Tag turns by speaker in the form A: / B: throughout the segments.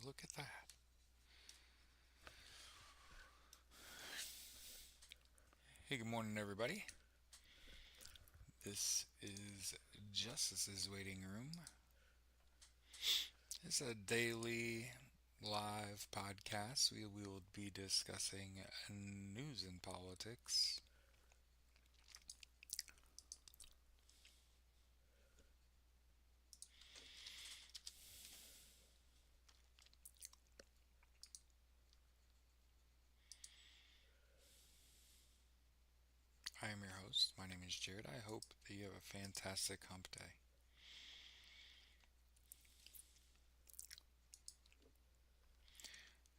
A: look at that. Hey, good morning, everybody. This is Justice's Waiting Room. It's a daily live podcast. We will be discussing news and politics. I am your host. My name is Jared. I hope that you have a fantastic hump day.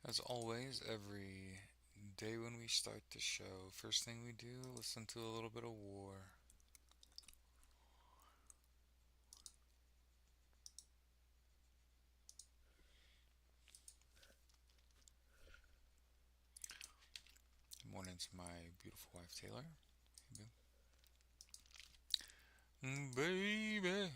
A: As always, every day when we start the show, first thing we do, listen to a little bit of war. Good morning to my beautiful wife, Taylor. Baby.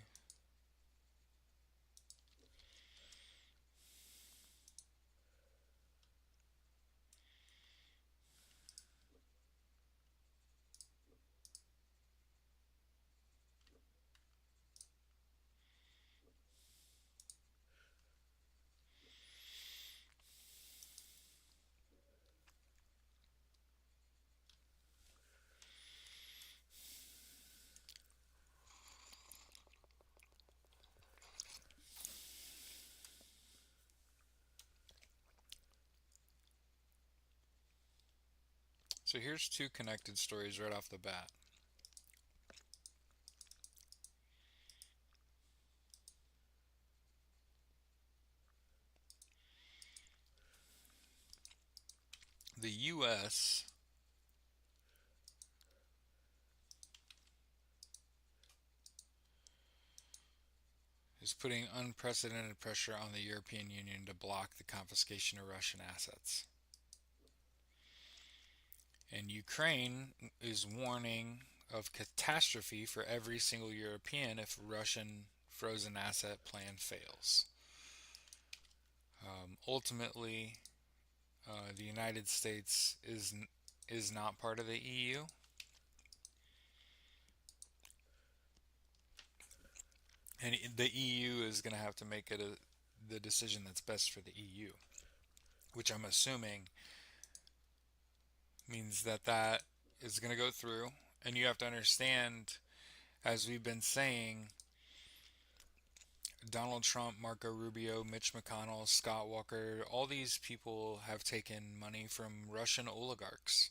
A: So here's two connected stories right off the bat. The U.S. is putting unprecedented pressure on the European Union to block the confiscation of Russian assets. And Ukraine is warning of catastrophe for every single European if Russian frozen asset plan fails. Ultimately, the United States is not part of the EU, and the EU is going to have to make the decision that's best for the EU, which I'm assuming means that is going to go through. And you have to understand, as we've been saying, Donald Trump, Marco Rubio, Mitch McConnell, Scott Walker, all these people have taken money from Russian oligarchs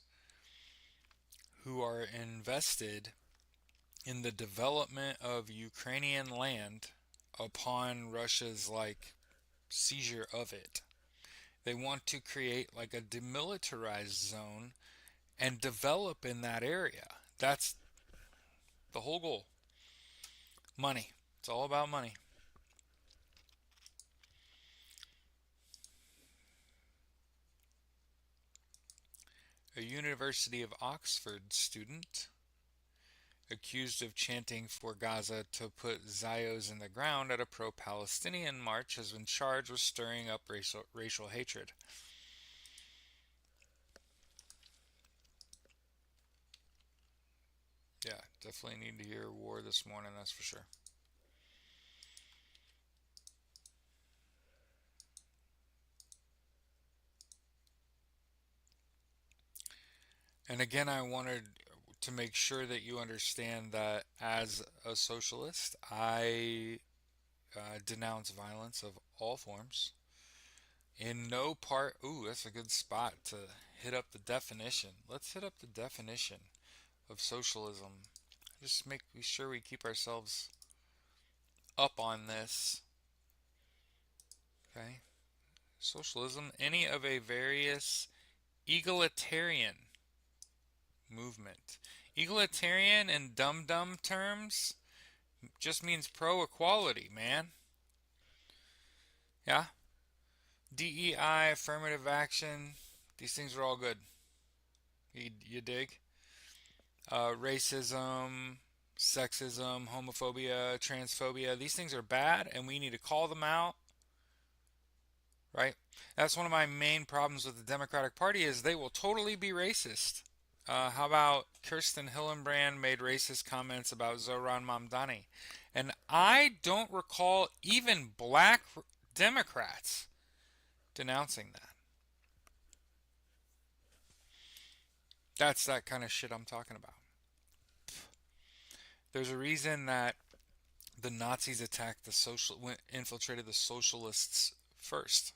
A: who are invested in the development of Ukrainian land upon Russia's seizure of it. They want to create like a demilitarized zone and develop in that area. That's the whole goal. Money. It's all about money. A University of Oxford student accused of chanting for Gaza to put Zios in the ground at a pro Palestinian march has been charged with stirring up racial hatred. Yeah, definitely need to hear war this morning, that's for sure. And again, I wanted to make sure that you understand that as a socialist, I denounce violence of all forms. In no part, ooh, that's a good spot to hit up the definition. Let's hit up the definition of socialism. Just make sure we keep ourselves up on this. Okay? Socialism, any of a various egalitarian movement. Egalitarian in dumb dumb terms just means pro equality, man. Yeah? DEI, affirmative action, these things are all good. You dig? Racism, sexism, homophobia, transphobia, these things are bad and we need to call them out right? That's one of my main problems with the Democratic Party is they will totally be racist. How about Kirsten Hillenbrand made racist comments about Zohran Mamdani? And I don't recall even black Democrats denouncing that. That's that kind of shit I'm talking about. There's a reason that the Nazis attacked the infiltrated the socialists first,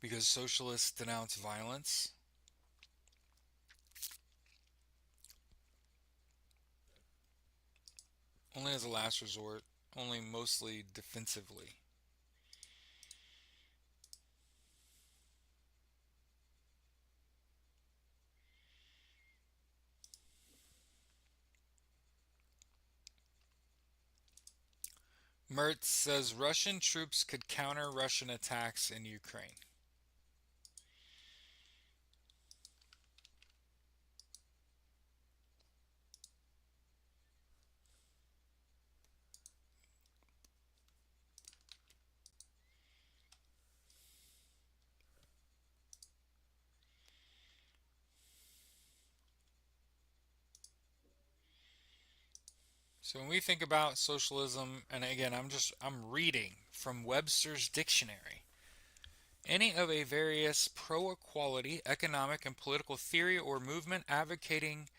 A: because socialists denounce violence only as a last resort, only mostly defensively. Mertz says Russian troops could counter Russian attacks in Ukraine. So when we think about socialism, and again, I'm reading from Webster's dictionary. Any of a various pro-equality economic and political theory or movement advocating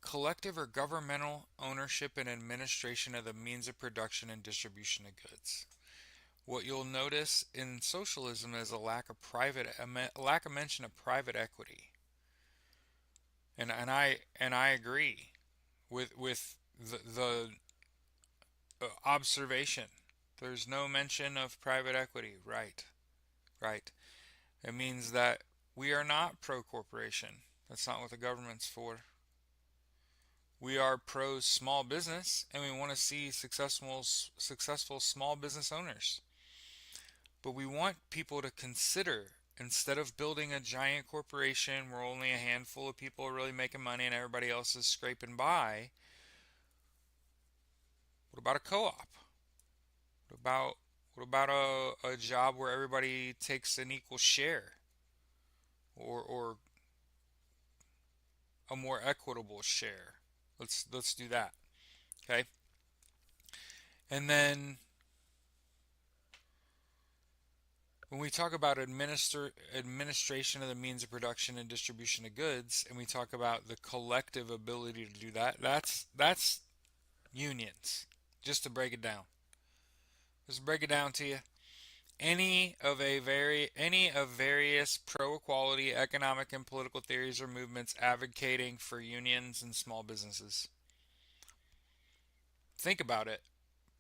A: collective or governmental ownership and administration of the means of production and distribution of goods. What you'll notice in socialism is a lack of mention of private equity, and I agree with the observation. There's no mention of private equity. Right, right. It means that we are not pro corporation. That's not what the government's for. We are pro small business, and we want to see successful small business owners. But we want people to consider, instead of building a giant corporation where only a handful of people are really making money and everybody else is scraping by, what about a co-op? What about what about a job where everybody takes an equal share, or a more equitable share? Let's do that. Okay? And then when we talk about administration of the means of production and distribution of goods, and we talk about the collective ability to do that, that's unions. Just to break it down, just break it down to you. Any of various pro-equality economic and political theories or movements advocating for unions and small businesses. Think about it: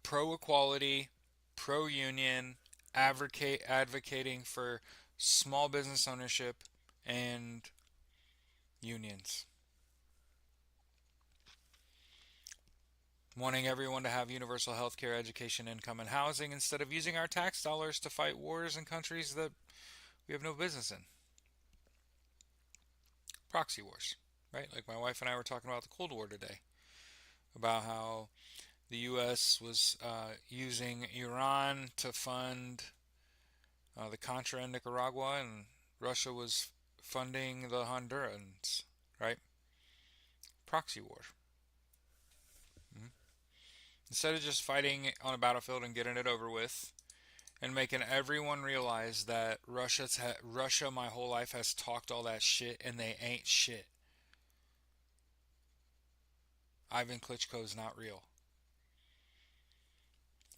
A: pro-equality, pro-union, advocating for small business ownership and unions. Wanting everyone to have universal health care, education, income, and housing instead of using our tax dollars to fight wars in countries that we have no business in. Proxy wars, right? Like my wife and I were talking about the Cold War today, about how the U.S. was using Iran to fund the Contra in Nicaragua, and Russia was funding the Hondurans, right? Proxy war. Mm-hmm. Instead of just fighting on a battlefield and getting it over with, and making everyone realize that Russia my whole life has talked all that shit and they ain't shit. Ivan Klitschko's not real.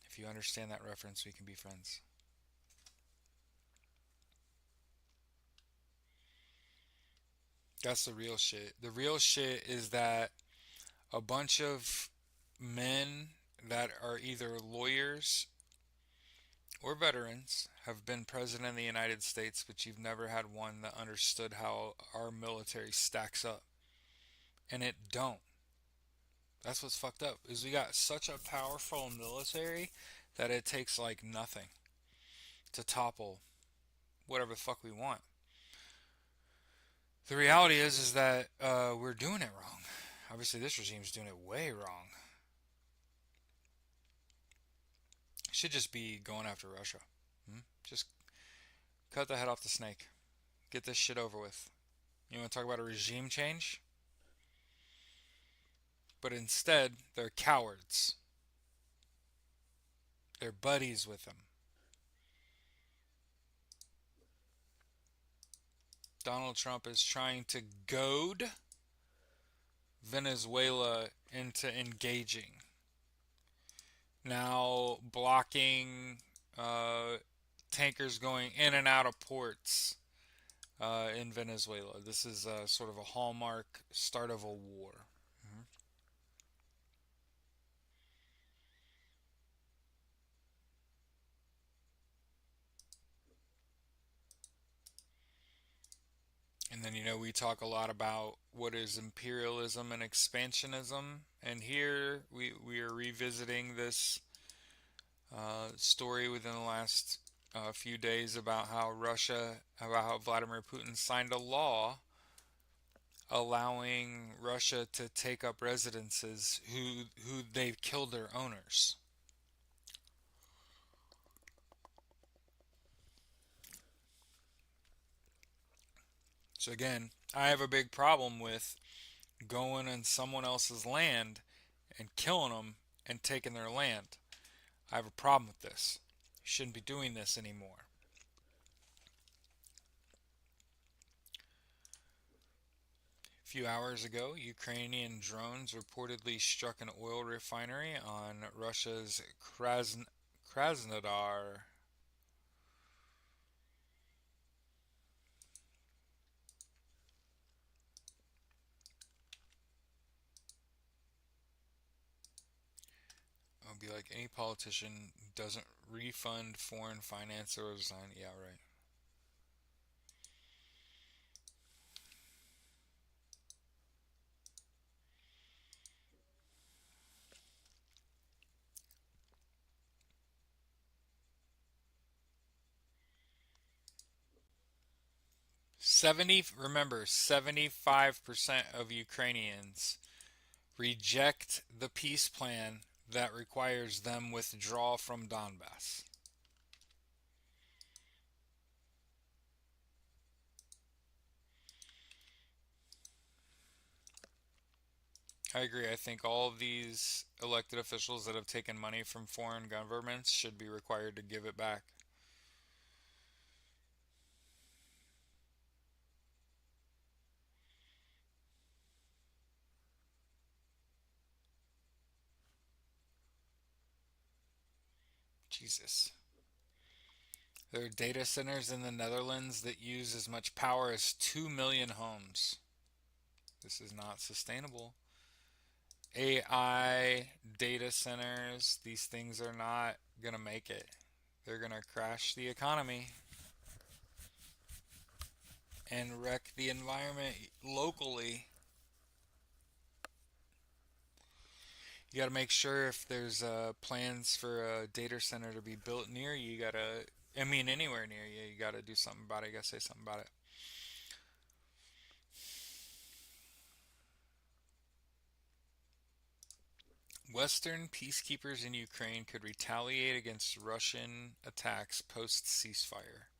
A: If you understand that reference, we can be friends. That's the real shit. The real shit is that a bunch of men that are either lawyers or veterans have been president of the United States, but you've never had one that understood how our military stacks up. And it don't. That's what's fucked up, is we got such a powerful military that it takes like nothing to topple whatever the fuck we want. The reality is that we're doing it wrong. Obviously, this regime's doing it way wrong. should just be going after Russia. Hmm? Just cut the head off the snake. Get this shit over with. You want to talk about a regime change? But instead, they're cowards. They're buddies with them. Donald Trump is trying to goad Venezuela into engaging. Now, blocking tankers going in and out of ports in Venezuela. This is sort of a hallmark start of a war. Mhm. And then, we talk a lot about what is imperialism and expansionism. And here we are revisiting this story within the last few days about about how Vladimir Putin signed a law allowing Russia to take up residences who they've killed their owners. So again, I have a big problem with going on someone else's land and killing them and taking their land. I have a problem with this. You shouldn't be doing this anymore. A few hours ago, Ukrainian drones reportedly struck an oil refinery on Russia's Krasnodar. I'll be like any politician doesn't refund foreign finance or resign. Yeah, right. 70, remember, 75% of Ukrainians reject the peace plan that requires them withdraw from Donbass. I agree. I think all of these elected officials that have taken money from foreign governments should be required to give it back. Jesus. There are data centers in the Netherlands that use as much power as 2 million homes. This is not sustainable. AI data centers, these things are not going to make it. They're going to crash the economy and wreck the environment locally. You got to make sure if there's plans for a data center to be built near you, you got to, I mean, anywhere near you, you got to do something about it. You got to say something about it. Western peacekeepers in Ukraine could retaliate against Russian attacks post ceasefire.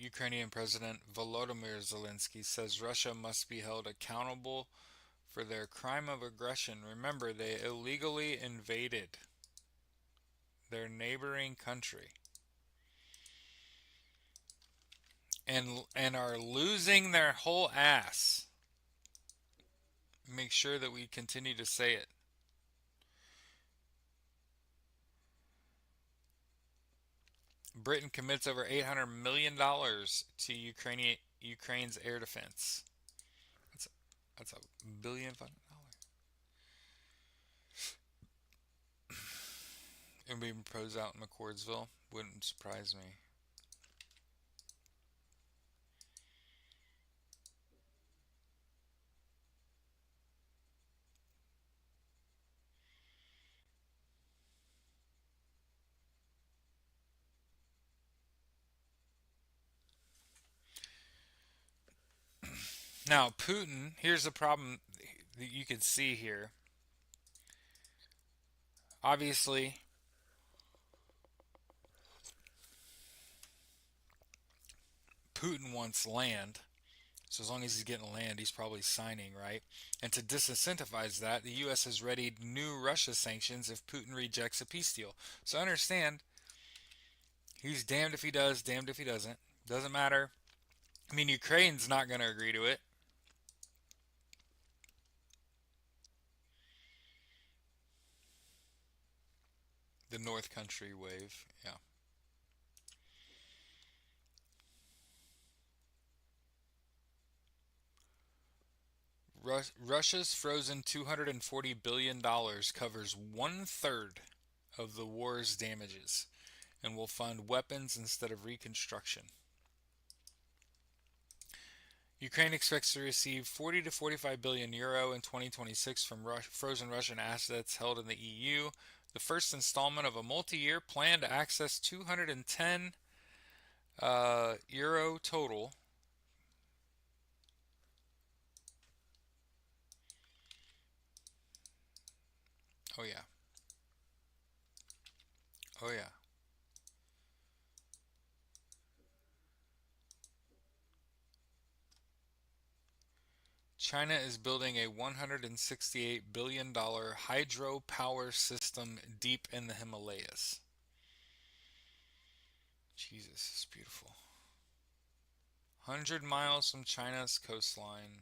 A: Ukrainian President Volodymyr Zelensky says Russia must be held accountable for their crime of aggression. Remember, they illegally invaded their neighboring country and are losing their whole ass. Make sure that we continue to say it. Britain commits over $800 million to Ukraine's air defense. That's that's $1 billion. It would be proposed out in McCordsville. Wouldn't surprise me. Now, Putin, here's the problem that you can see here. Obviously, Putin wants land. So as long as he's getting land, he's probably signing, right? And to disincentivize that, the U.S. has readied new Russia sanctions if Putin rejects a peace deal. So understand, he's damned if he does, damned if he doesn't. Doesn't matter. I mean, Ukraine's not going to agree to it. The North Country wave, yeah. Russia's frozen $240 billion covers one third of the war's damages and will fund weapons instead of reconstruction. Ukraine expects to receive 40 to 45 billion euro in 2026 from frozen Russian assets held in the EU, the first installment of a multi-year plan to access 210 euro total. Oh yeah. Oh yeah. China is building a $168 billion hydropower system deep in the Himalayas. Jesus, it's beautiful. 100 miles from China's coastline.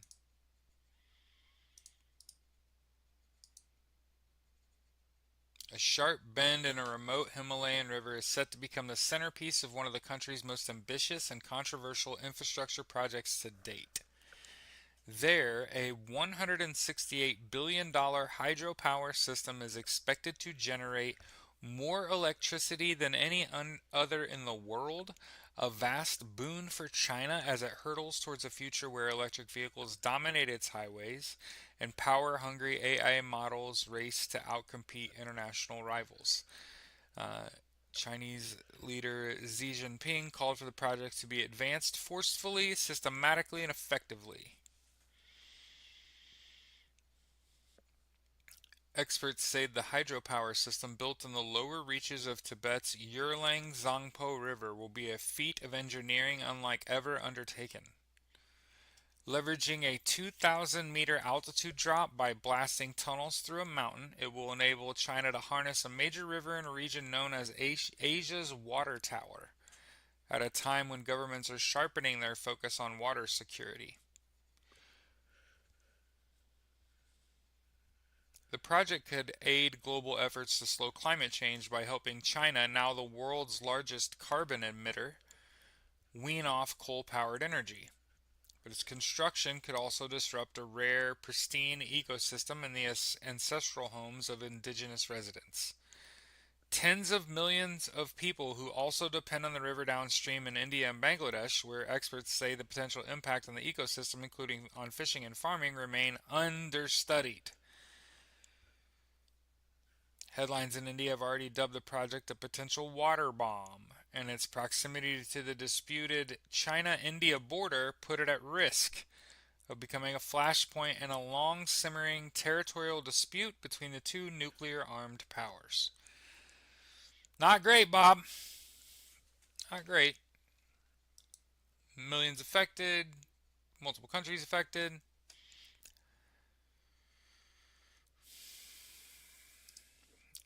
A: A sharp bend in a remote Himalayan river is set to become the centerpiece of one of the country's most ambitious and controversial infrastructure projects to date. There, a $168 billion hydropower system is expected to generate more electricity than any other in the world, a vast boon for China as it hurdles towards a future where electric vehicles dominate its highways and power hungry AI models race to outcompete international rivals. Uh, Chinese leader Xi Jinping called for the project to be advanced forcefully, systematically, and effectively. Experts say the hydropower system built in the lower reaches of Tibet's Yerlang Zangpo River will be a feat of engineering unlike ever undertaken. Leveraging a 2,000-meter altitude drop by blasting tunnels through a mountain, it will enable China to harness a major river in a region known as Asia's Water Tower, at a time when governments are sharpening their focus on water security. The project could aid global efforts to slow climate change by helping China, now the world's largest carbon emitter, wean off coal powered energy. But its construction could also disrupt a rare, pristine ecosystem in the ancestral homes of indigenous residents. Tens of millions of people who also depend on the river downstream in India and Bangladesh, where experts say the potential impact on the ecosystem, including on fishing and farming, remain understudied. Headlines in India have already dubbed the project a potential water bomb, and its proximity to the disputed China India border put it at risk of becoming a flashpoint in a long simmering territorial dispute between the two nuclear armed powers. Not great, Bob. Not great. Millions affected, multiple countries affected.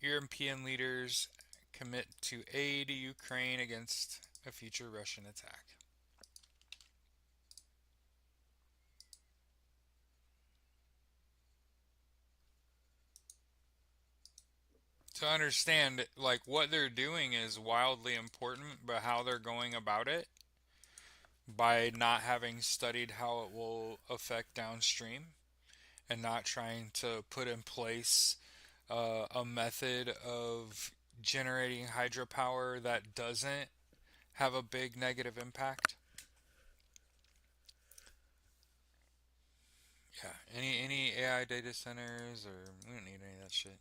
A: European leaders commit to aid Ukraine against a future Russian attack. To understand, like, what they're doing is wildly important, but how they're going about it, by not having studied how it will affect downstream and not trying to put in place a method of generating hydropower that doesn't have a big negative impact. Yeah, any AI data centers, or we don't need any of that shit.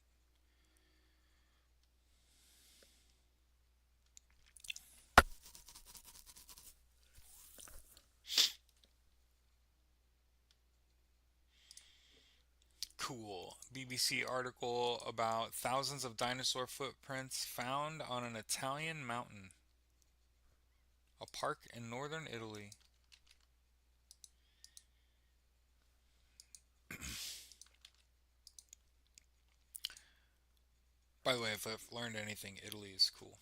A: Cool. BBC article about thousands of dinosaur footprints found on an Italian mountain. A park in northern Italy. By the way, if I've learned anything, Italy is cool.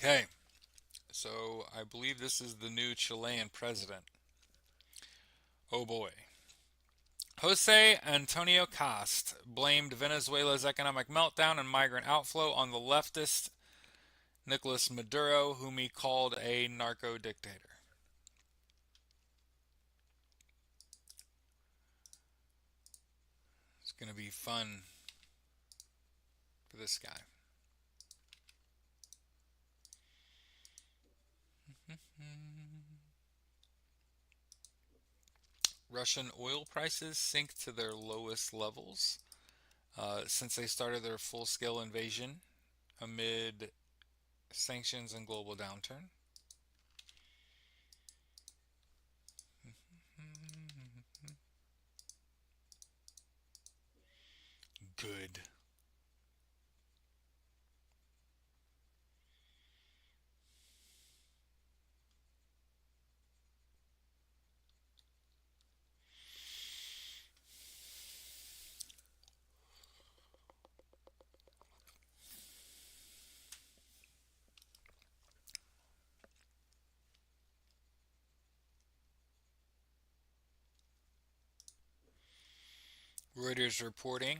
A: Okay, so I believe this is the new Chilean president. Oh boy. Jose Antonio Cast blamed Venezuela's economic meltdown and migrant outflow on the leftist Nicolas Maduro, whom he called a narco dictator. It's going to be fun for this guy. Russian oil prices sink to their lowest levels since they started their full scale invasion amid sanctions and global downturn. Good. Reuters reporting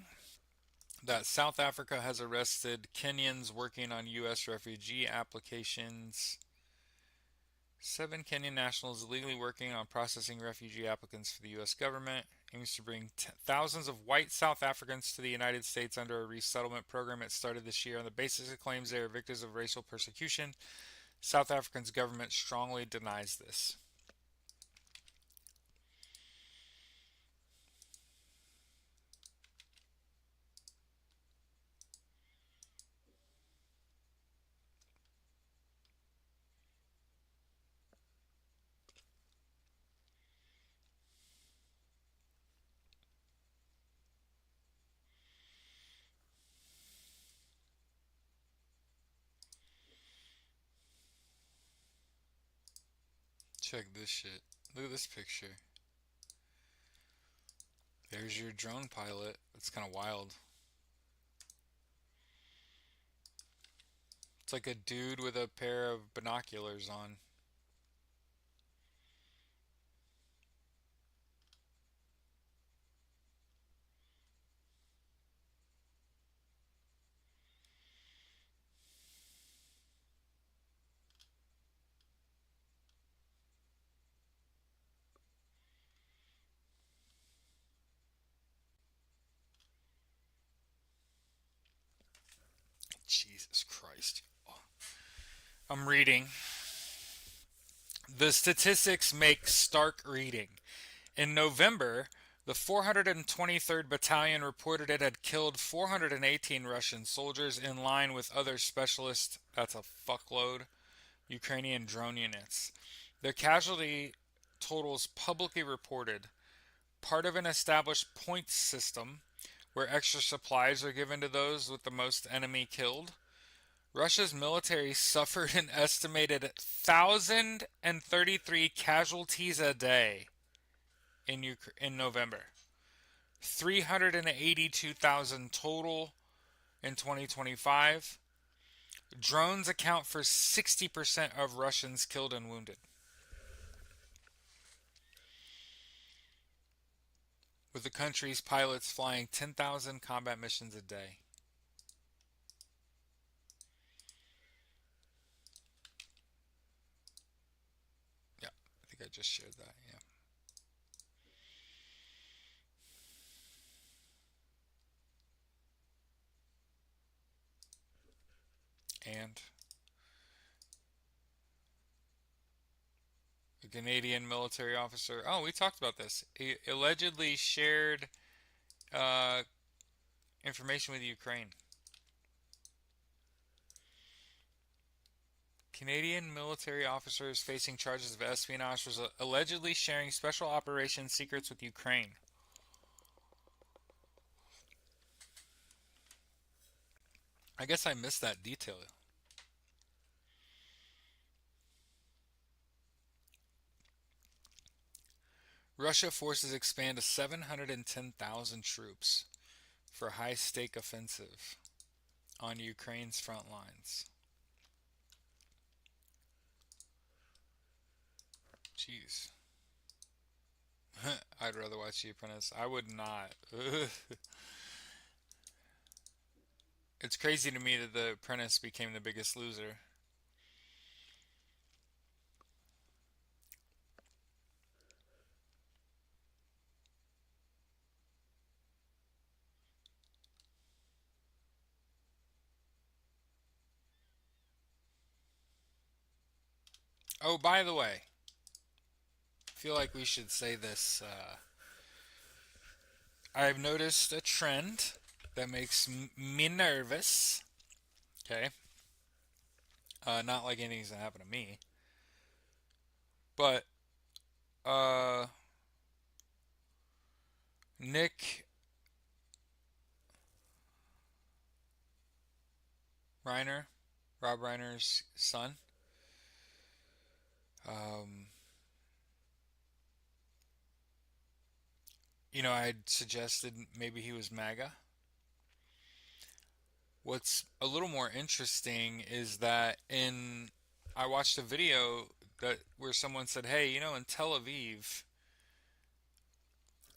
A: that South Africa has arrested Kenyans working on U.S. refugee applications. 7 Kenyan nationals illegally working on processing refugee applicants for the U.S. government aims to bring thousands of white South Africans to the United States under a resettlement program it started this year on the basis it claims they are victims of racial persecution. South Africa's government strongly denies this. Check this shit. Look at this picture. There's your drone pilot. It's kind of wild. It's like a dude with a pair of binoculars on. Jesus Christ. I'm reading. The statistics make stark reading. In November, the 423rd Battalion reported it had killed 418 Russian soldiers in line with other specialist, that's a fuckload, Ukrainian drone units. Their casualty totals publicly reported, part of an established points system where extra supplies are given to those with the most enemy killed. Russia's military suffered an estimated 1,033 casualties a day in November. 382,000 total in 2025. Drones account for 60% of Russians killed and wounded. With the country's pilots flying 10,000 combat missions a day. Yeah, I think I just shared that, yeah. And a Canadian military officer. Oh, we talked about this. He allegedly shared uh, information with Ukraine. Canadian military officers facing charges of espionage was allegedly sharing special operations secrets with Ukraine. I guess I missed that detail. Russia forces expand to 710,000 troops for high stake offensive on Ukraine's front lines. Jeez. I'd rather watch The Apprentice. I would not. It's crazy to me that The Apprentice became the biggest loser. Oh, by the way, I feel like we should say this. I've noticed a trend that makes me nervous. Okay. Not like anything's gonna happen to me. But, uh, Nick Reiner, Rob Reiner's son, um, I had suggested maybe he was MAGA. What's a little more interesting is that I watched a video that where someone said, "Hey, in Tel Aviv,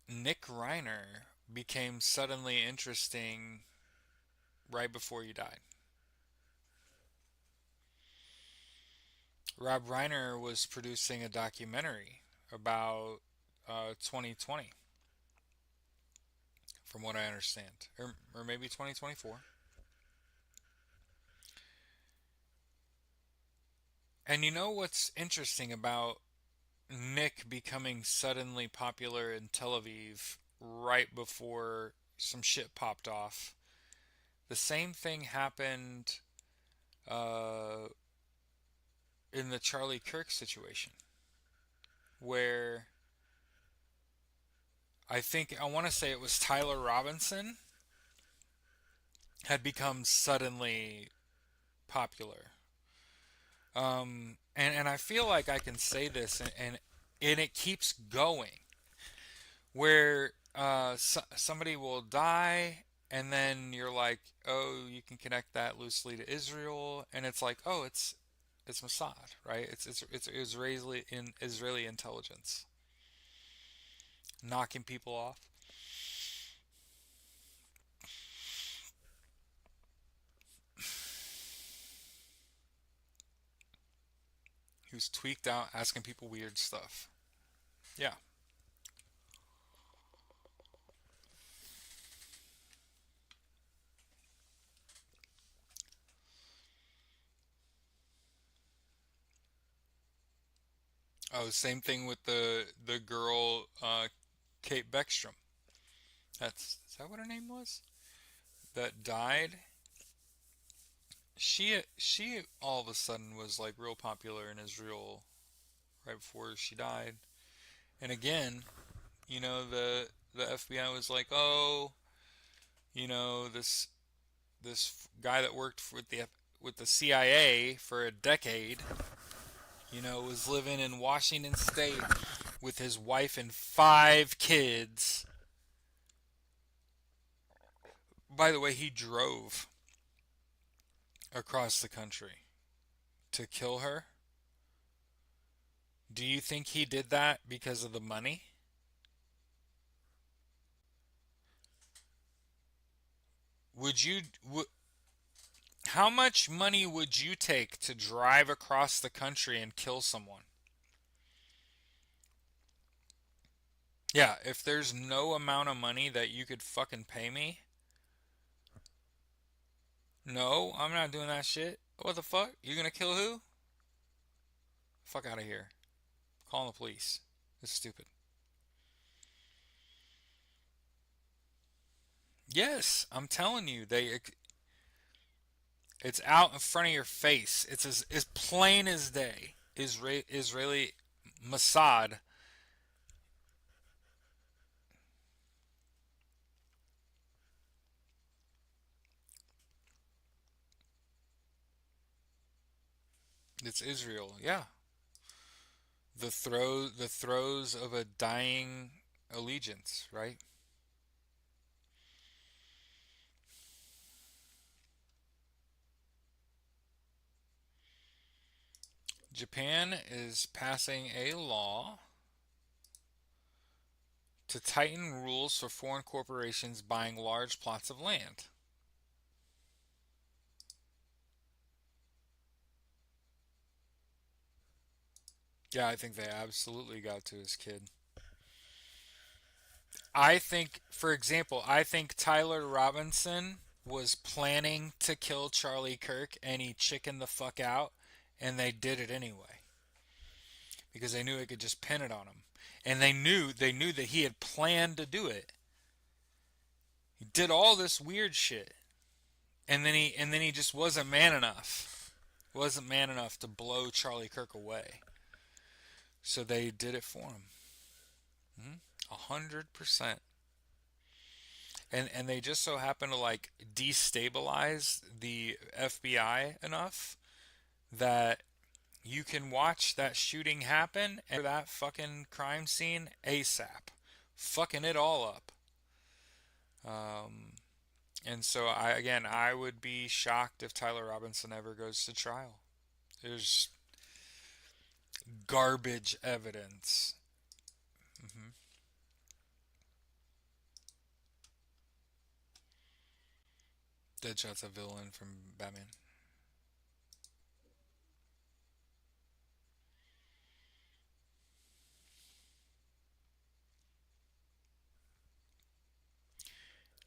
A: Nick Reiner became suddenly interesting right before he died." Rob Reiner was producing a documentary about 2020, from what I understand, or maybe 2024. And you know what's interesting about Nick becoming suddenly popular in Tel Aviv right before some shit popped off? The same thing happened uh, in the Charlie Kirk situation, where I want to say it was Tyler Robinson had become suddenly popular. And I feel like I can say this, and it keeps going, where somebody will die, and then you're like, oh, you can connect that loosely to Israel, and it's like, oh, it's Mossad, right? It's Israeli intelligence knocking people off. He was tweaked out, asking people weird stuff. Yeah. Oh, same thing with the girl, Kate Beckstrom. Is that what her name was? That died. She all of a sudden was like real popular in Israel right before she died. And again, the FBI was like, oh, this guy that worked with the CIA for a decade, was living in Washington State with his wife and 5 kids. By the way, he drove across the country to kill her. Do you think he did that because of the money? Would you How much money would you take to drive across the country and kill someone? Yeah, if there's no amount of money that you could fucking pay me, no, I'm not doing that shit. What the fuck? You gonna kill who? Fuck out of here. Calling the police. It's stupid. Yes, I'm telling you, It's out in front of your face. It's as plain as day. Israeli Mossad. It's Israel. Yeah. The throes of a dying allegiance, right? Japan is passing a law to tighten rules for foreign corporations buying large plots of land. Yeah, I think they absolutely got to his kid. I think, for example, I think Tyler Robinson was planning to kill Charlie Kirk and he chickened the fuck out and they did it anyway because they knew they could just pin it on him. And they knew that he had planned to do it. He did all this weird shit. And then he just wasn't man enough. Wasn't man enough to blow Charlie Kirk away. So they did it for him. 100%. And they just so happen to like destabilize the FBI enough that you can watch that shooting happen and that fucking crime scene ASAP, fucking it all up. Um, and so I would be shocked if Tyler Robinson ever goes to trial. There's garbage evidence. Hmm. Deadshot's a villain from Batman.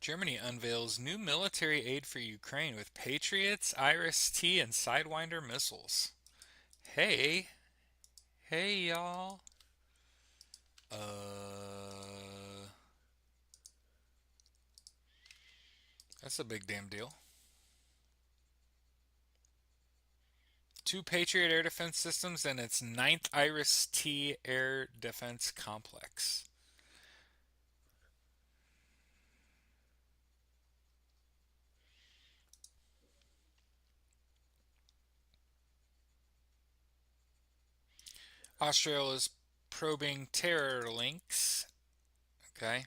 A: Germany unveils new military aid for Ukraine with Patriots, Iris-T, and Sidewinder missiles. Hey, hey, y'all. That's a big damn deal. Two Patriot air defense systems and its ninth Iris-T air defense complex. Australia is probing terror links. Okay.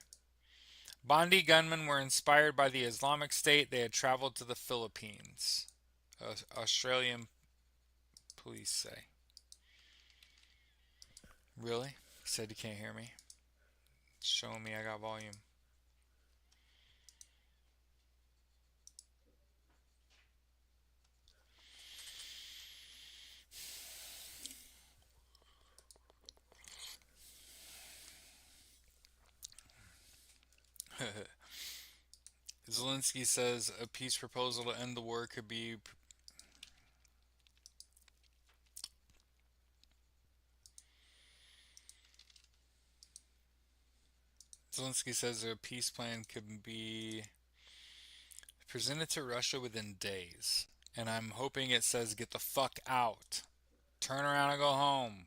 A: Bondi gunmen were inspired by the Islamic State. They had traveled to the Philippines. Australian police say. Really? He said you can't hear me. It's showing me I got volume. Zelensky says a peace proposal to end the war could be. Zelensky says a peace plan could be presented to Russia within days. And I'm hoping it says get the fuck out. Turn around and go home.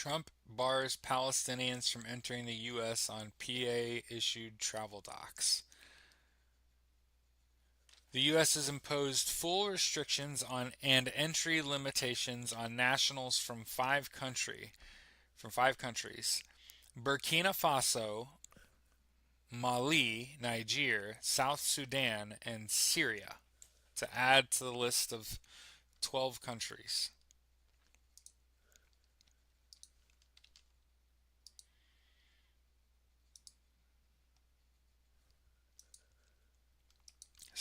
A: Trump bars Palestinians from entering the U.S. on PA issued travel docs. The U.S. has imposed full restrictions on and entry limitations on nationals from five countries: Burkina Faso, Mali, Niger, South Sudan, and Syria, to add to the list of 12 countries.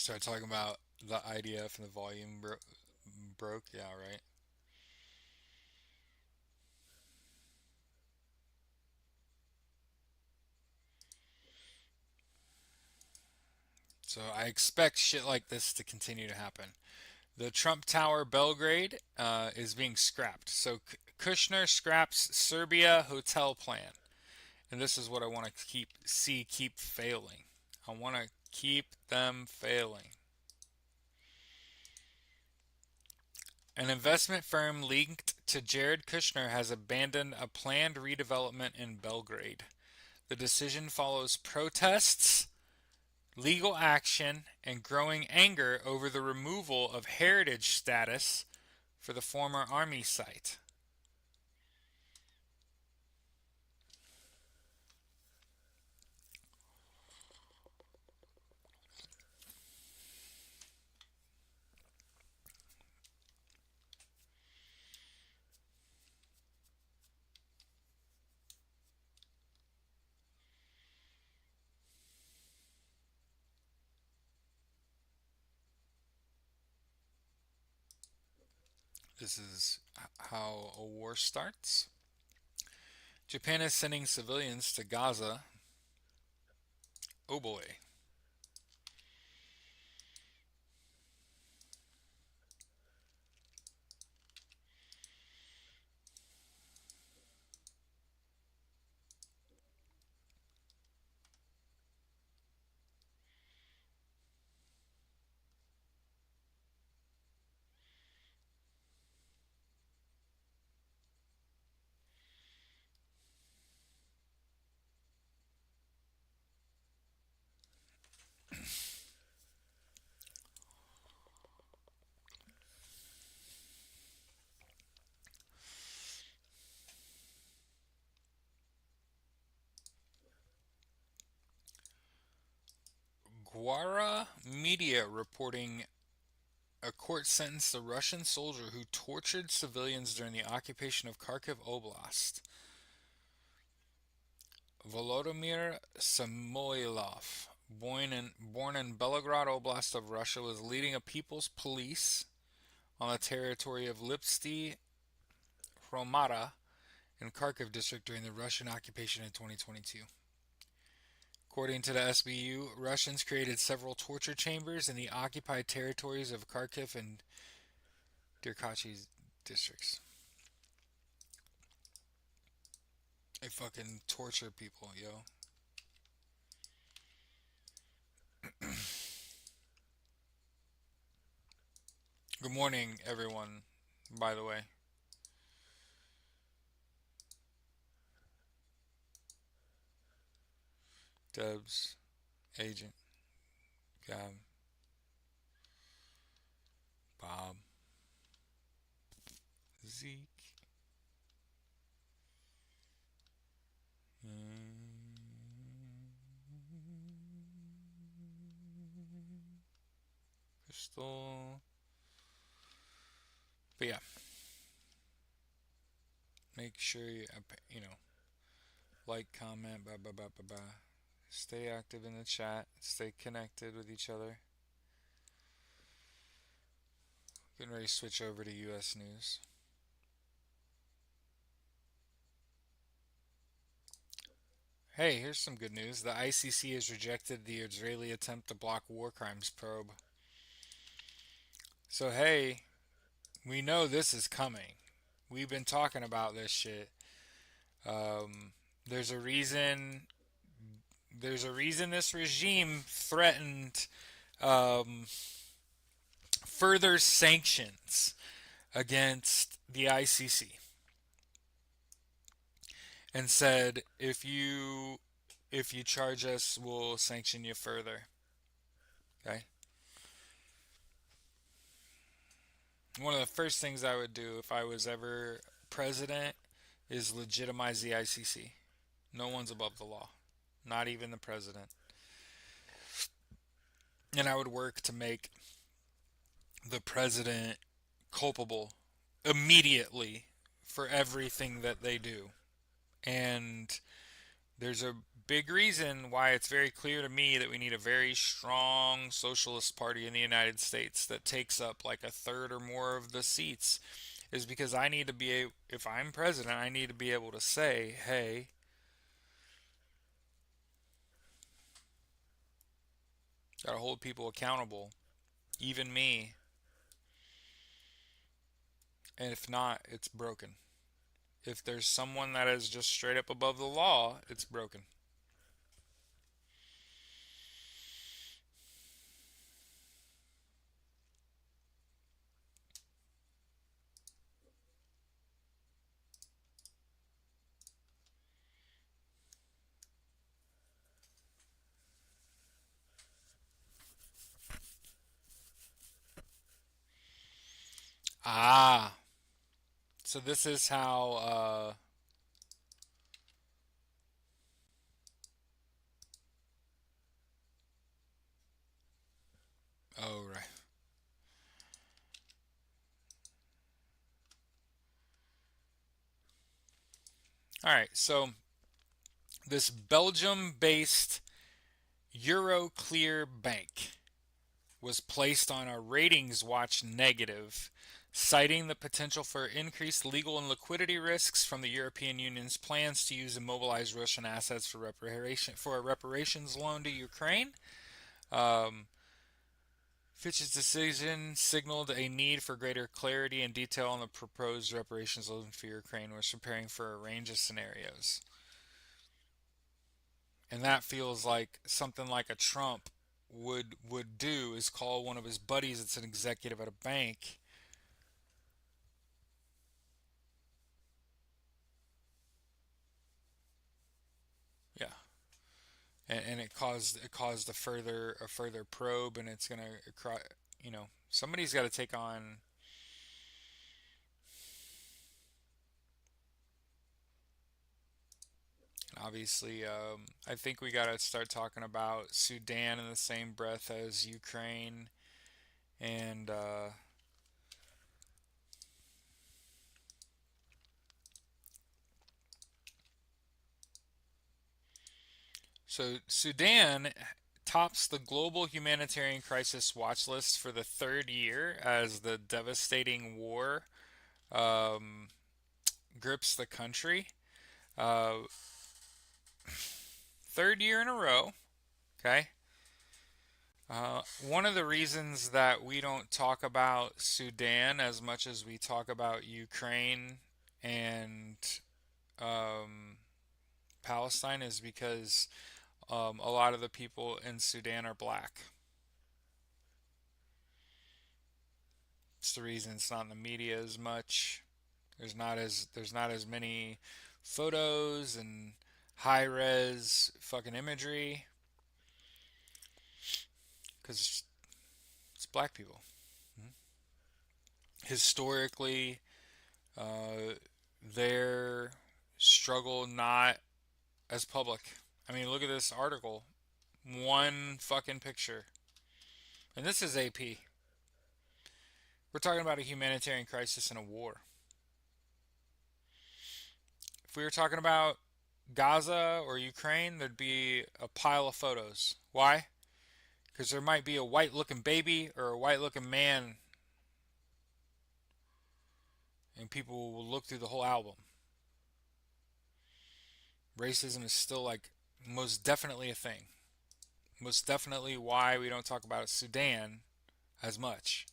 A: Start talking about the IDF and the volume broke. Yeah, right. So I expect shit like this to continue to happen. The Trump Tower Belgrade is being scrapped. So Kushner scraps Serbia hotel plan. And this is what I want to keep failing. I want to keep them failing. An investment firm linked to Jared Kushner has abandoned a planned redevelopment in Belgrade. The decision follows protests, legal action, and growing anger over the removal of heritage status for the former army site. This is how a war starts. Japan is sending civilians to Gaza. Oh boy. Gwara Media reporting a court sentenced a Russian soldier who tortured civilians during the occupation of Kharkiv Oblast. Volodymyr Samoilov, born in Belgorod Oblast of Russia, was leading a people's police on the territory of Lipsty Hromada in Kharkiv district during the Russian occupation in 2022. According to the SBU, Russians created several torture chambers in the occupied territories of Kharkiv and Derkachi districts. They fucking torture people, yo. Good morning, everyone, by the way. Dubs, Agent, Gab, Bob, Zeke. Crystal. But yeah, make sure you like, comment, blah blah blah blah blah. Stay active in the chat. Stay connected with each other. Getting ready to switch over to U.S. news. Hey, here's some good news. The ICC has rejected the Israeli attempt to block war crimes probe. So, hey, we know this is coming. We've been talking about this shit. Um, there's a reason. There's a reason this regime threatened um, further sanctions against the ICC and said if you charge us, we'll sanction you further. Okay. One of the first things I would do if I was ever president is legitimize the ICC. No one's above the law, not even the president. And I would work to make the president culpable immediately for everything that they do. And there's a big reason why it's very clear to me that we need a very strong socialist party in the United States that takes up like a third or more of the seats is because I need to be if I'm president, I need to be able to say, "Hey, got to hold people accountable, even me." And if not, it's broken. If there's someone that is just straight up above the law, it's broken. Ah, so this is how. Oh, right. All right. So this Belgium-based Euroclear Bank was placed on a ratings watch negative, citing the potential for increased legal and liquidity risks from the European Union's plans to use immobilized Russian assets for a reparations loan to Ukraine. Um, Fitch's decision signaled a need for greater clarity and detail on the proposed reparations loan for Ukraine, was preparing for a range of scenarios. And that feels like something like a Trump would do, is call one of his buddies that's an executive at a bank. Yeah, and it caused a further probe, and it's gonna, somebody's got to take on. Obviously, I think we got to start talking about Sudan in the same breath as Ukraine, and so Sudan tops the global humanitarian crisis watch list for the third year as the devastating war um, grips the country. Uh, Third year in a row. Okay. One of the reasons that we don't talk about Sudan as much as we talk about Ukraine and um, Palestine is because a lot of the people in Sudan are black. It's the reason it's not in the media as much. There's not as many photos and high res fucking imagery because it's black people. Historically, uh, their struggle not as public. I mean, look at this article. One fucking picture. And this is AP. We're talking about a humanitarian crisis and a war. If we were talking about Gaza or Ukraine, there'd be a pile of photos. Why? Because there might be a white looking baby or a white looking man, and people will look through the whole album. Racism is still like most definitely a thing. Most definitely why we don't talk about Sudan as much.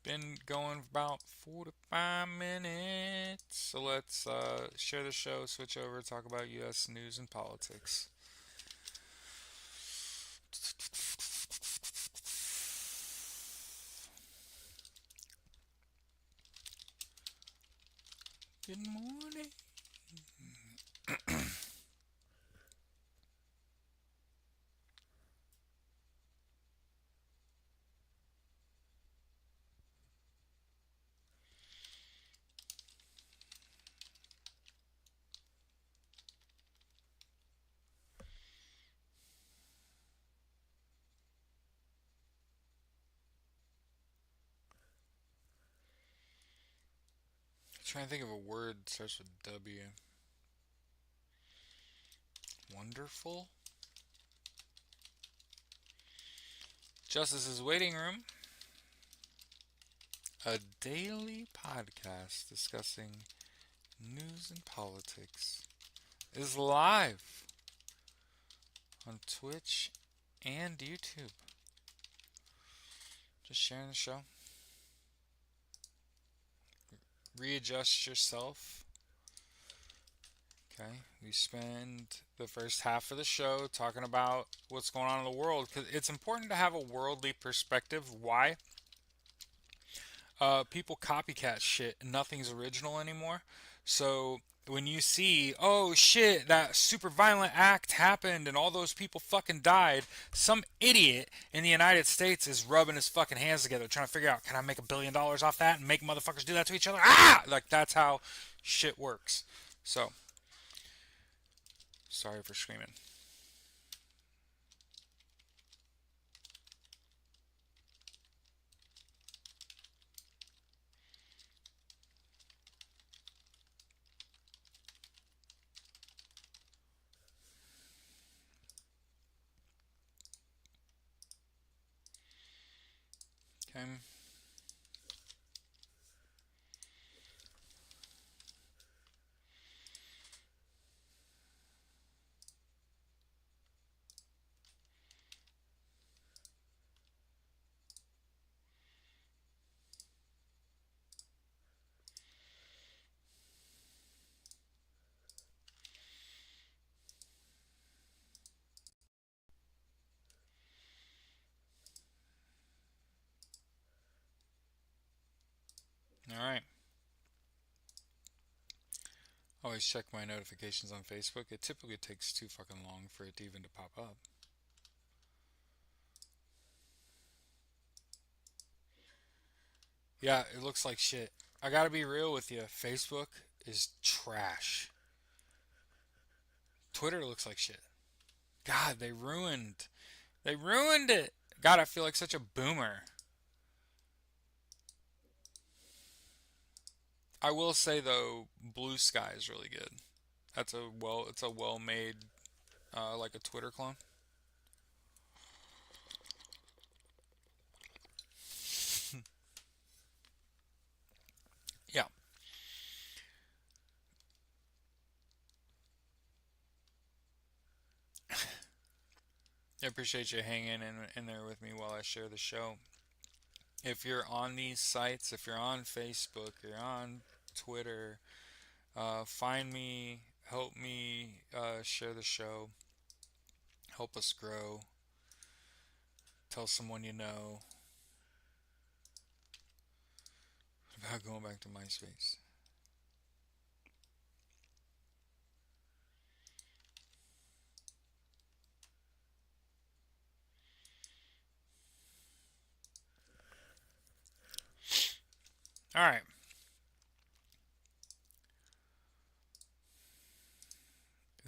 A: Been going about 45 minutes. So let's share the show, switch over, talk about U.S. news and politics. Good morning. I'm trying to think of a word that starts with W. Wonderful. Justice's waiting room. A daily podcast discussing news and politics is live on Twitch and YouTube. Just sharing the show. Readjust yourself. Okay, we spend the first half of the show talking about what's going on in the world because it's important to have a worldly perspective. Why? People copycat shit and nothing's original anymore. So when you see, oh shit, that super violent act happened and all those people fucking died, some idiot in the United States is rubbing his fucking hands together trying to figure out, can I make $1 billion off that and make motherfuckers do that to each other? Ah! Like, that's how shit works. So, sorry for screaming. Okay. Alright. Always check my notifications on Facebook. It typically takes too fucking long for it to even to pop up. Yeah, it looks like shit. I gotta be real with you. Facebook is trash. Twitter looks like shit. God, they ruined. They ruined it. God, I feel like such a boomer. I will say though, Blue Sky is really good. It's a well made, like a Twitter clone. Yeah, I appreciate you hanging in there with me while I share the show. If you're on these sites, if you're on Facebook, you're on Twitter, find me, help me share the show, help us grow, tell someone you know about going back to MySpace. All right.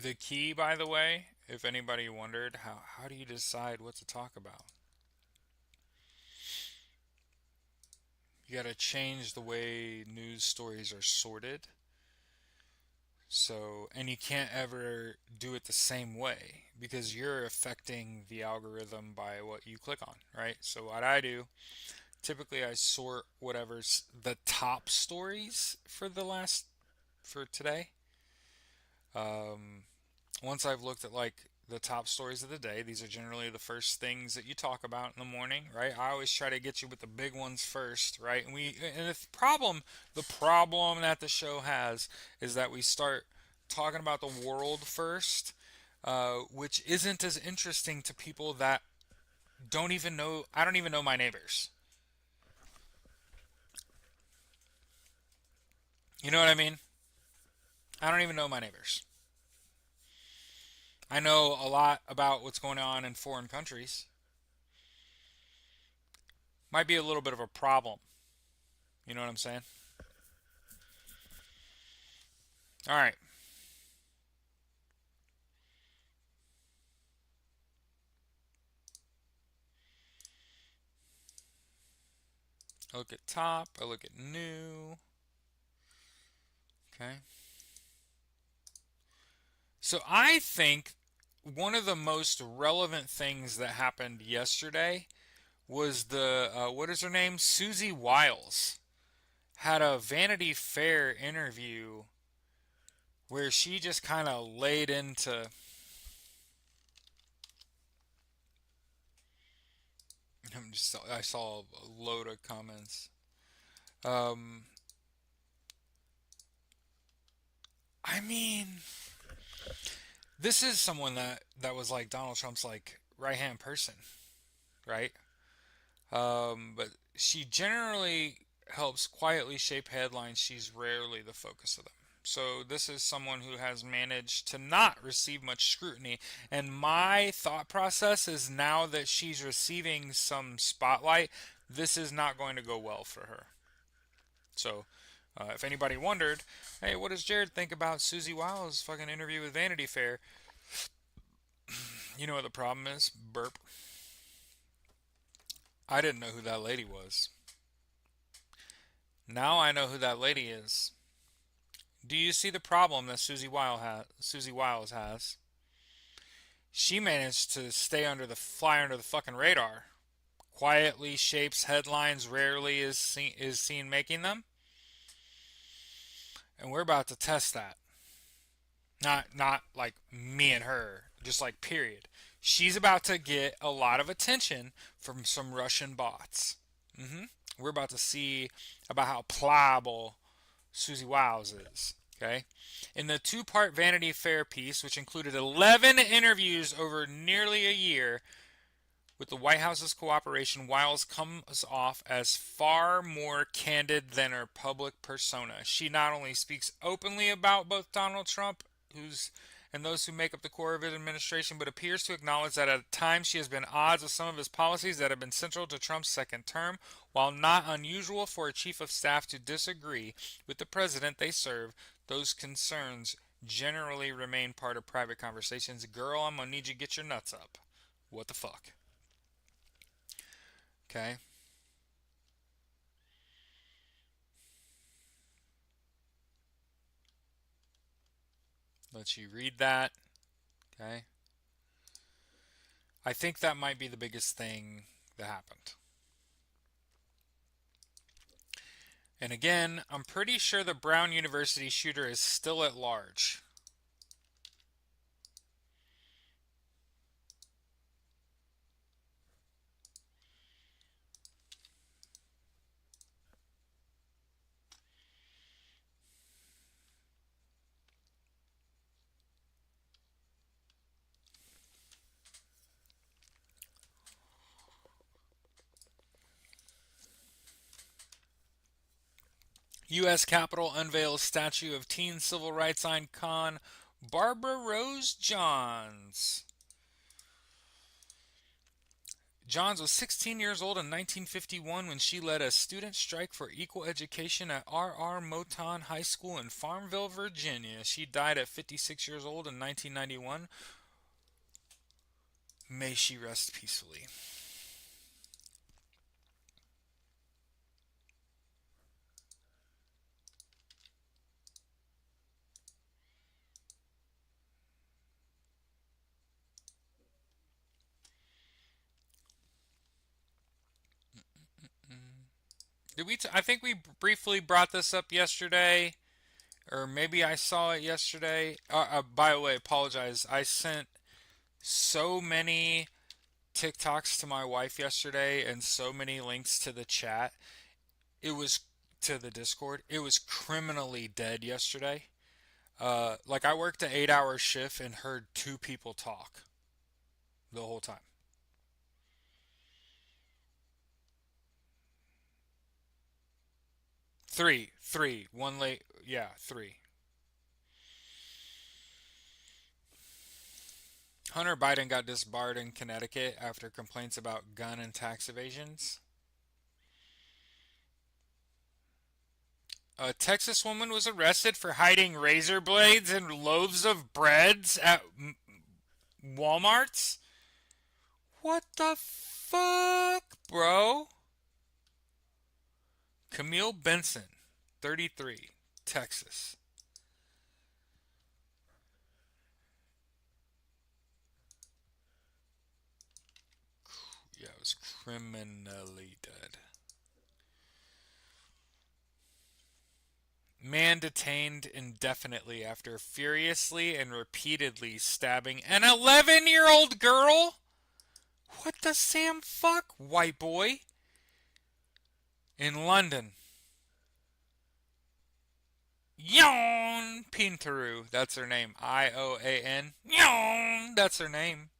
A: The key, by the way, if anybody wondered, how do you decide what to talk about? You got to change the way news stories are sorted. So, and you can't ever do it the same way because you're affecting the algorithm by what you click on, right? So, what I do, typically I sort whatever's the top stories for today. Um, Once I've looked at like the top stories of the day, these are generally the first things that you talk about in the morning, right? I always try to get you with the big ones first, right? And the problem that the show has is that we start talking about the world first, which isn't as interesting to people that don't even know. I don't even know my neighbors. You know what I mean? I don't even know my neighbors. I know a lot about what's going on in foreign countries. Might be a little bit of a problem. You know what I'm saying? All right. I look at top. I look at new. Okay. So I think one of the most relevant things that happened yesterday was the what is her name? Susie Wiles. had a Vanity Fair interview where she just kind of laid into. I saw a load of comments. Um, I mean, this is someone that was like Donald Trump's like right hand person, right? But she generally helps quietly shape headlines. She's rarely the focus of them. So this is someone who has managed to not receive much scrutiny. And my thought process is now that she's receiving some spotlight, this is not going to go well for her. So if anybody wondered, hey, what does Jared think about Susie Wiles' fucking interview with Vanity Fair? You know what the problem is? Burp. I didn't know who that lady was. Now I know who that lady is. Do you see the problem that Susie Wiles has? She managed to fly under the fucking radar. Quietly shapes headlines, rarely is seen making them, and we're about to test that. Not like me and her, just like period. She's about to get a lot of attention from some Russian bots. hmm We're about to see about how pliable Susie Wiles is. Okay. In the two-part Vanity Fair piece, which included 11 interviews over nearly a year, with the White House's cooperation, Wiles comes off as far more candid than her public persona. She not only speaks openly about both Donald Trump, who's and those who make up the core of his administration, but appears to acknowledge that at times she has been at odds with some of his policies that have been central to Trump's second term. While not unusual for a chief of staff to disagree with the president they serve, those concerns generally remain part of private conversations. Girl, I'm gonna need you to get your nuts up. What the fuck? Okay. Let you read that. Okay. I think that might be the biggest thing that happened. And again, I'm pretty sure the Brown University shooter is still at large. U.S. Capitol unveils statue of teen civil rights icon Barbara Rose Johns. Johns was 16 years old in 1951 when she led a student strike for equal education at R.R. Moton High School in Farmville, Virginia. She died at 56 years old in 1991. May she rest peacefully. I think we briefly brought this up yesterday, or maybe I saw it yesterday. By the way, apologize. I sent so many TikToks to my wife yesterday and so many links to the chat. It was to the Discord. It was criminally dead yesterday. Like I worked an 8-hour shift and heard two people talk the whole time. Three, one late. Yeah, three. Hunter Biden got disbarred in Connecticut after complaints about gun and tax evasions. A Texas woman was arrested for hiding razor blades and loaves of breads at Walmart's. What the fuck, bro? Camille Benson, 33, Texas. Yeah, it was criminally dead. Man detained indefinitely after furiously and repeatedly stabbing an 11-year-old girl? What the Sam fuck, white boy? In London. Yon Pintaru, that's her name. Ioan. Yon, that's her name.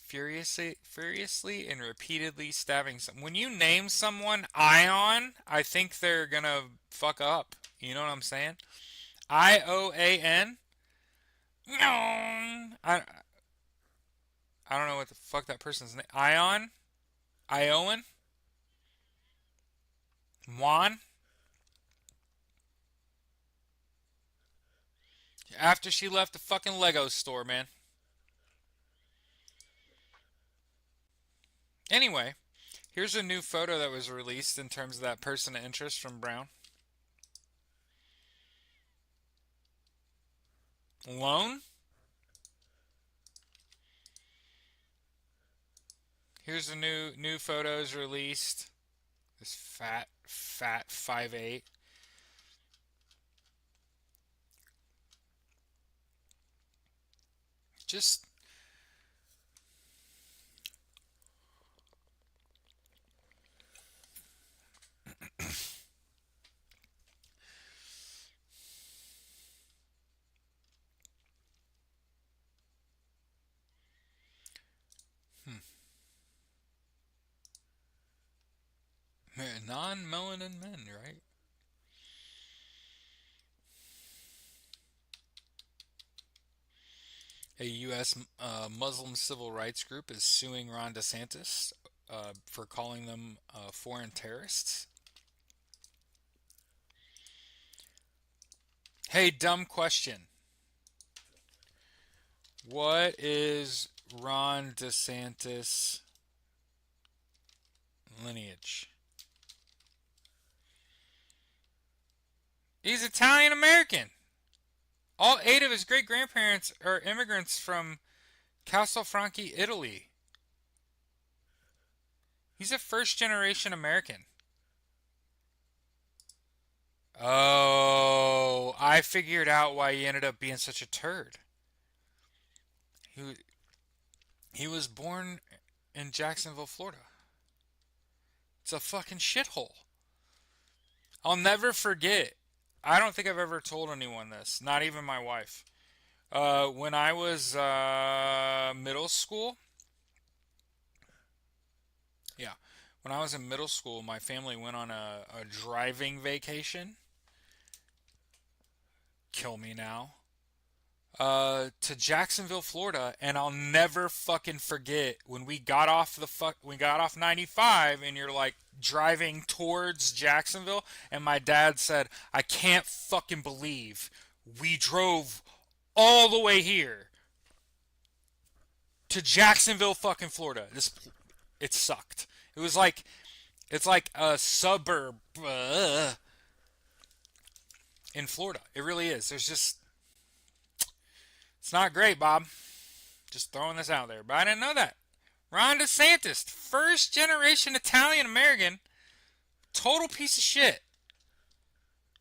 A: Furiously and repeatedly stabbing some. When you name someone Ion, I think they're gonna fuck up. You know what I'm saying? Ioan. Yon. I don't know what the fuck that person's name. Ion. Ioan. Juan. After she left the fucking Lego store, man. Anyway, here's a new photo that was released in terms of that person of interest from Brown. Loan? Here's the new photos released. This fat 5'8". Just non-melanin men, right? A U.S. Muslim civil rights group is suing Ron DeSantis for calling them foreign terrorists. Hey, dumb question. What is Ron DeSantis lineage? He's Italian American. All 8 of his great grandparents are immigrants from Castelfranchi, Italy. He's a first generation American. Oh, I figured out why he ended up being such a turd. He, he was born in Jacksonville, Florida. It's a fucking shithole. I'll never forget. I don't think I've ever told anyone this, not even my wife. When I was middle school, yeah, when I was in middle school, my family went on a driving vacation. Kill me now. To Jacksonville, Florida, and I'll never fucking forget when we got off 95 and you're like driving towards Jacksonville and my dad said, "I can't fucking believe we drove all the way here to Jacksonville, fucking Florida. It sucked. It was like it's like a suburb in Florida. It really is. It's not great, Bob. Just throwing this out there. But I didn't know that. Ron DeSantis, first generation Italian American, total piece of shit.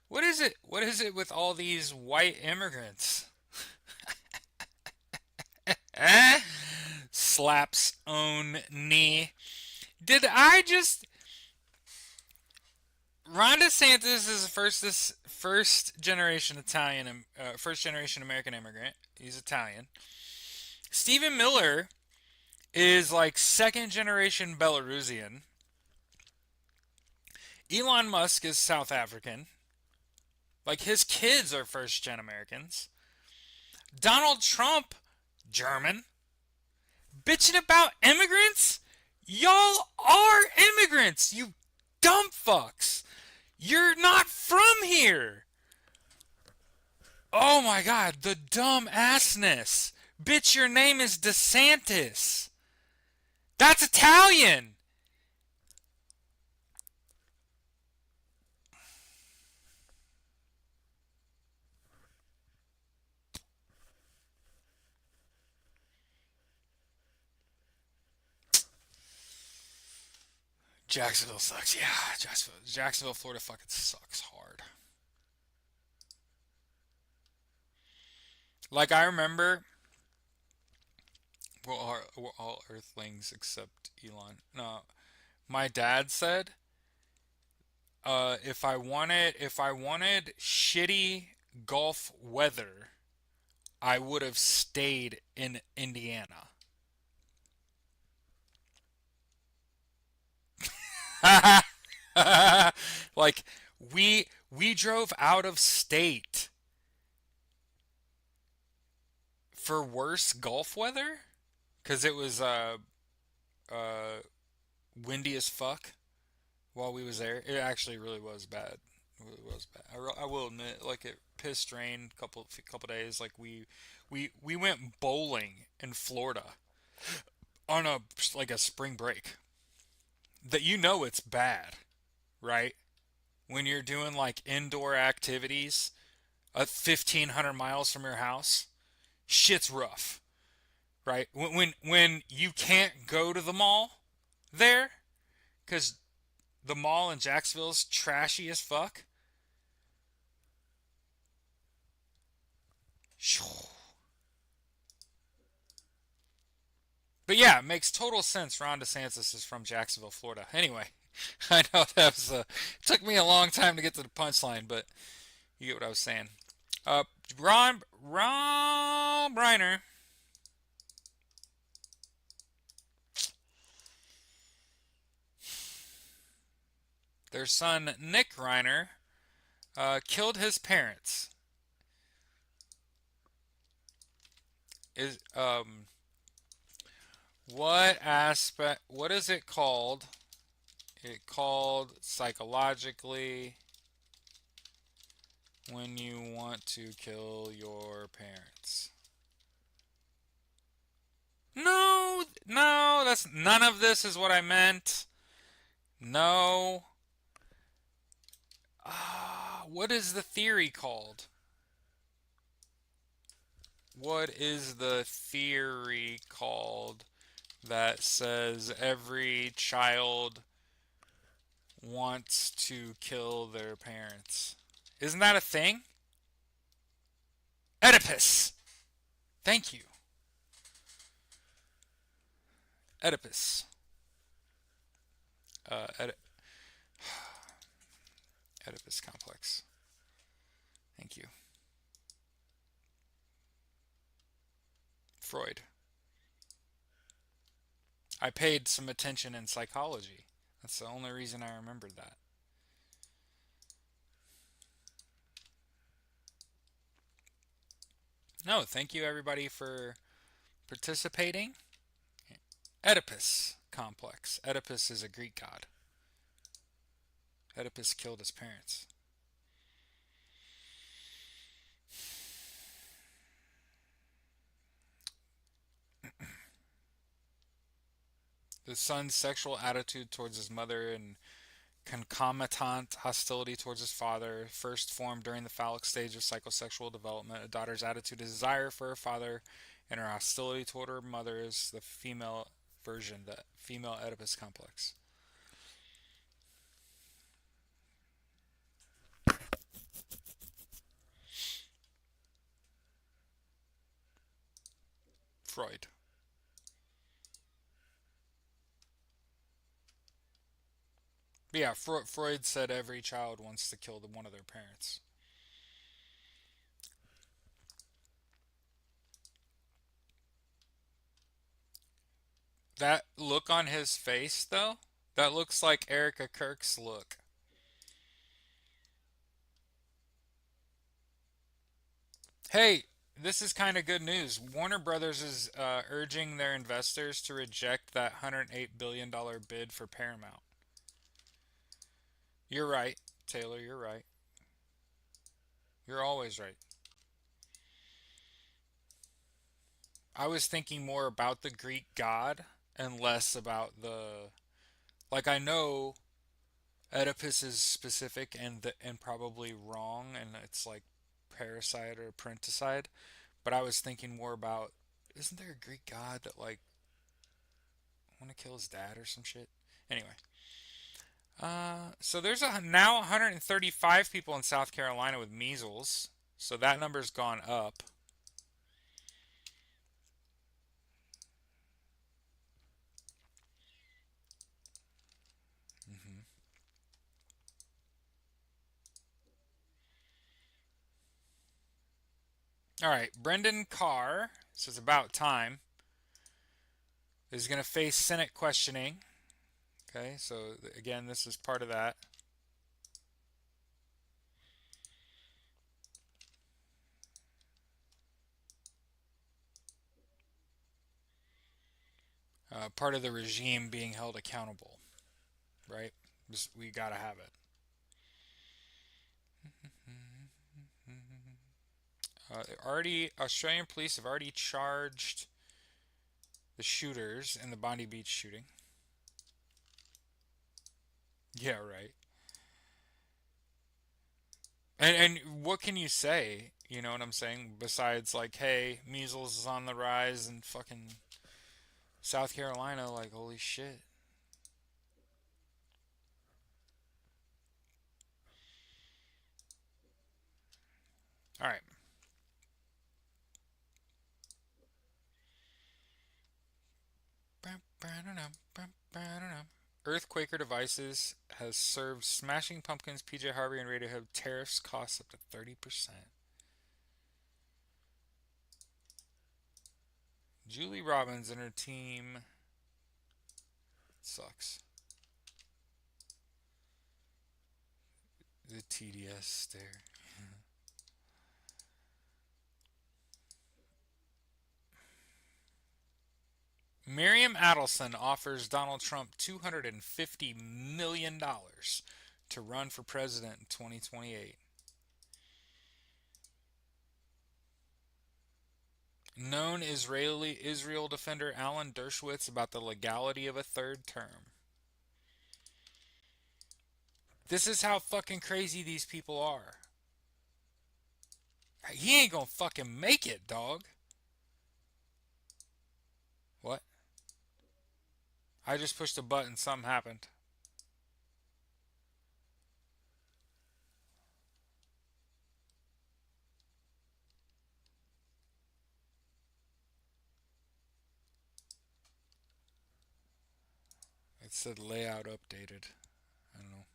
A: What is it? What is it with all these white immigrants? Slaps own knee. Did I just? Ron DeSantis is this first generation Italian, first generation American immigrant. He's Italian. Stephen Miller is like second generation Belarusian. Elon Musk is South African. Like his kids are first gen Americans. Donald Trump, German. Bitching about immigrants? Y'all are immigrants, you dumb fucks. You're not from here. Oh my god, the dumb assness. Bitch, your name is DeSantis. That's Italian. Jacksonville sucks. Yeah, Jacksonville, Florida fucking sucks hard. Like I remember, we're all Earthlings except Elon. No, my dad said, if I wanted shitty Gulf weather, I would have stayed in Indiana. Like we drove out of state for worse Gulf weather because it was uh windy as fuck while we was there. It actually really was bad. It really was bad. I will admit, like it pissed rain couple days. Like we went bowling in Florida on a spring break. That you know it's bad, right? When you're doing like indoor activities at 1,500 miles from your house, shit's rough, right? When you can't go to the mall there because the mall in Jacksonville's trashy as fuck. But yeah, it makes total sense. Ron DeSantis is from Jacksonville, Florida. Anyway, I know that was it took me a long time to get to the punchline, but you get what I was saying. Uh, Ron Reiner, their son Nick Reiner, killed his parents. Is what aspect? What is it called? It called psychologically when you want to kill your parents. No, no, that's none of this is what I meant. No. What is the theory called? What is the theory called that says every child wants to kill their parents? Isn't that a thing? Oedipus. Thank you. Oedipus. Uh, Oedi- Oedipus complex. Thank you. Freud. I paid some attention in psychology. That's the only reason I remembered that. No, thank you everybody for participating. Oedipus complex. Oedipus is a Greek god. Oedipus killed his parents. The son's sexual attitude towards his mother and concomitant hostility towards his father first formed during the phallic stage of psychosexual development. A daughter's attitude and desire for her father and her hostility toward her mother is the female version, the female Oedipus complex. Freud. But yeah, Freud said every child wants to kill one of their parents. That look on his face, though, that looks like Erica Kirk's look. Hey, this is kind of good news. Warner Brothers is urging their investors to reject that $108 billion bid for Paramount. You're right, Taylor, you're right. You're always right. I was thinking more about the Greek god and less about the. Like, I know Oedipus is specific and probably wrong, and it's like parasite or parenticide. But I was thinking more about, isn't there a Greek god that like want to kill his dad or some shit? Anyway, so there's now 135 people in South Carolina with measles, so that number's gone up. All right, Brendan Carr, this is about time, is going to face Senate questioning. Okay, so again, this is part of that. Part of the regime being held accountable, right? We got to have it. Already, Australian police have already charged the shooters in the Bondi Beach shooting. Yeah, right. And what can you say? You know what I'm saying? Besides, like, hey, measles is on the rise in fucking South Carolina. Like, holy shit. All right. Earthquaker Devices has served Smashing Pumpkins, PJ Harvey, and Radiohead tariffs costs up to 30%. Julie Robbins and her team sucks. The TDS stare. Miriam Adelson offers Donald Trump $250 million to run for president in 2028. Known Israel defender Alan Dershowitz about the legality of a third term. This is how fucking crazy these people are. He ain't gonna fucking make it, dog. What? I just pushed a button, something happened. It said layout updated. I don't know.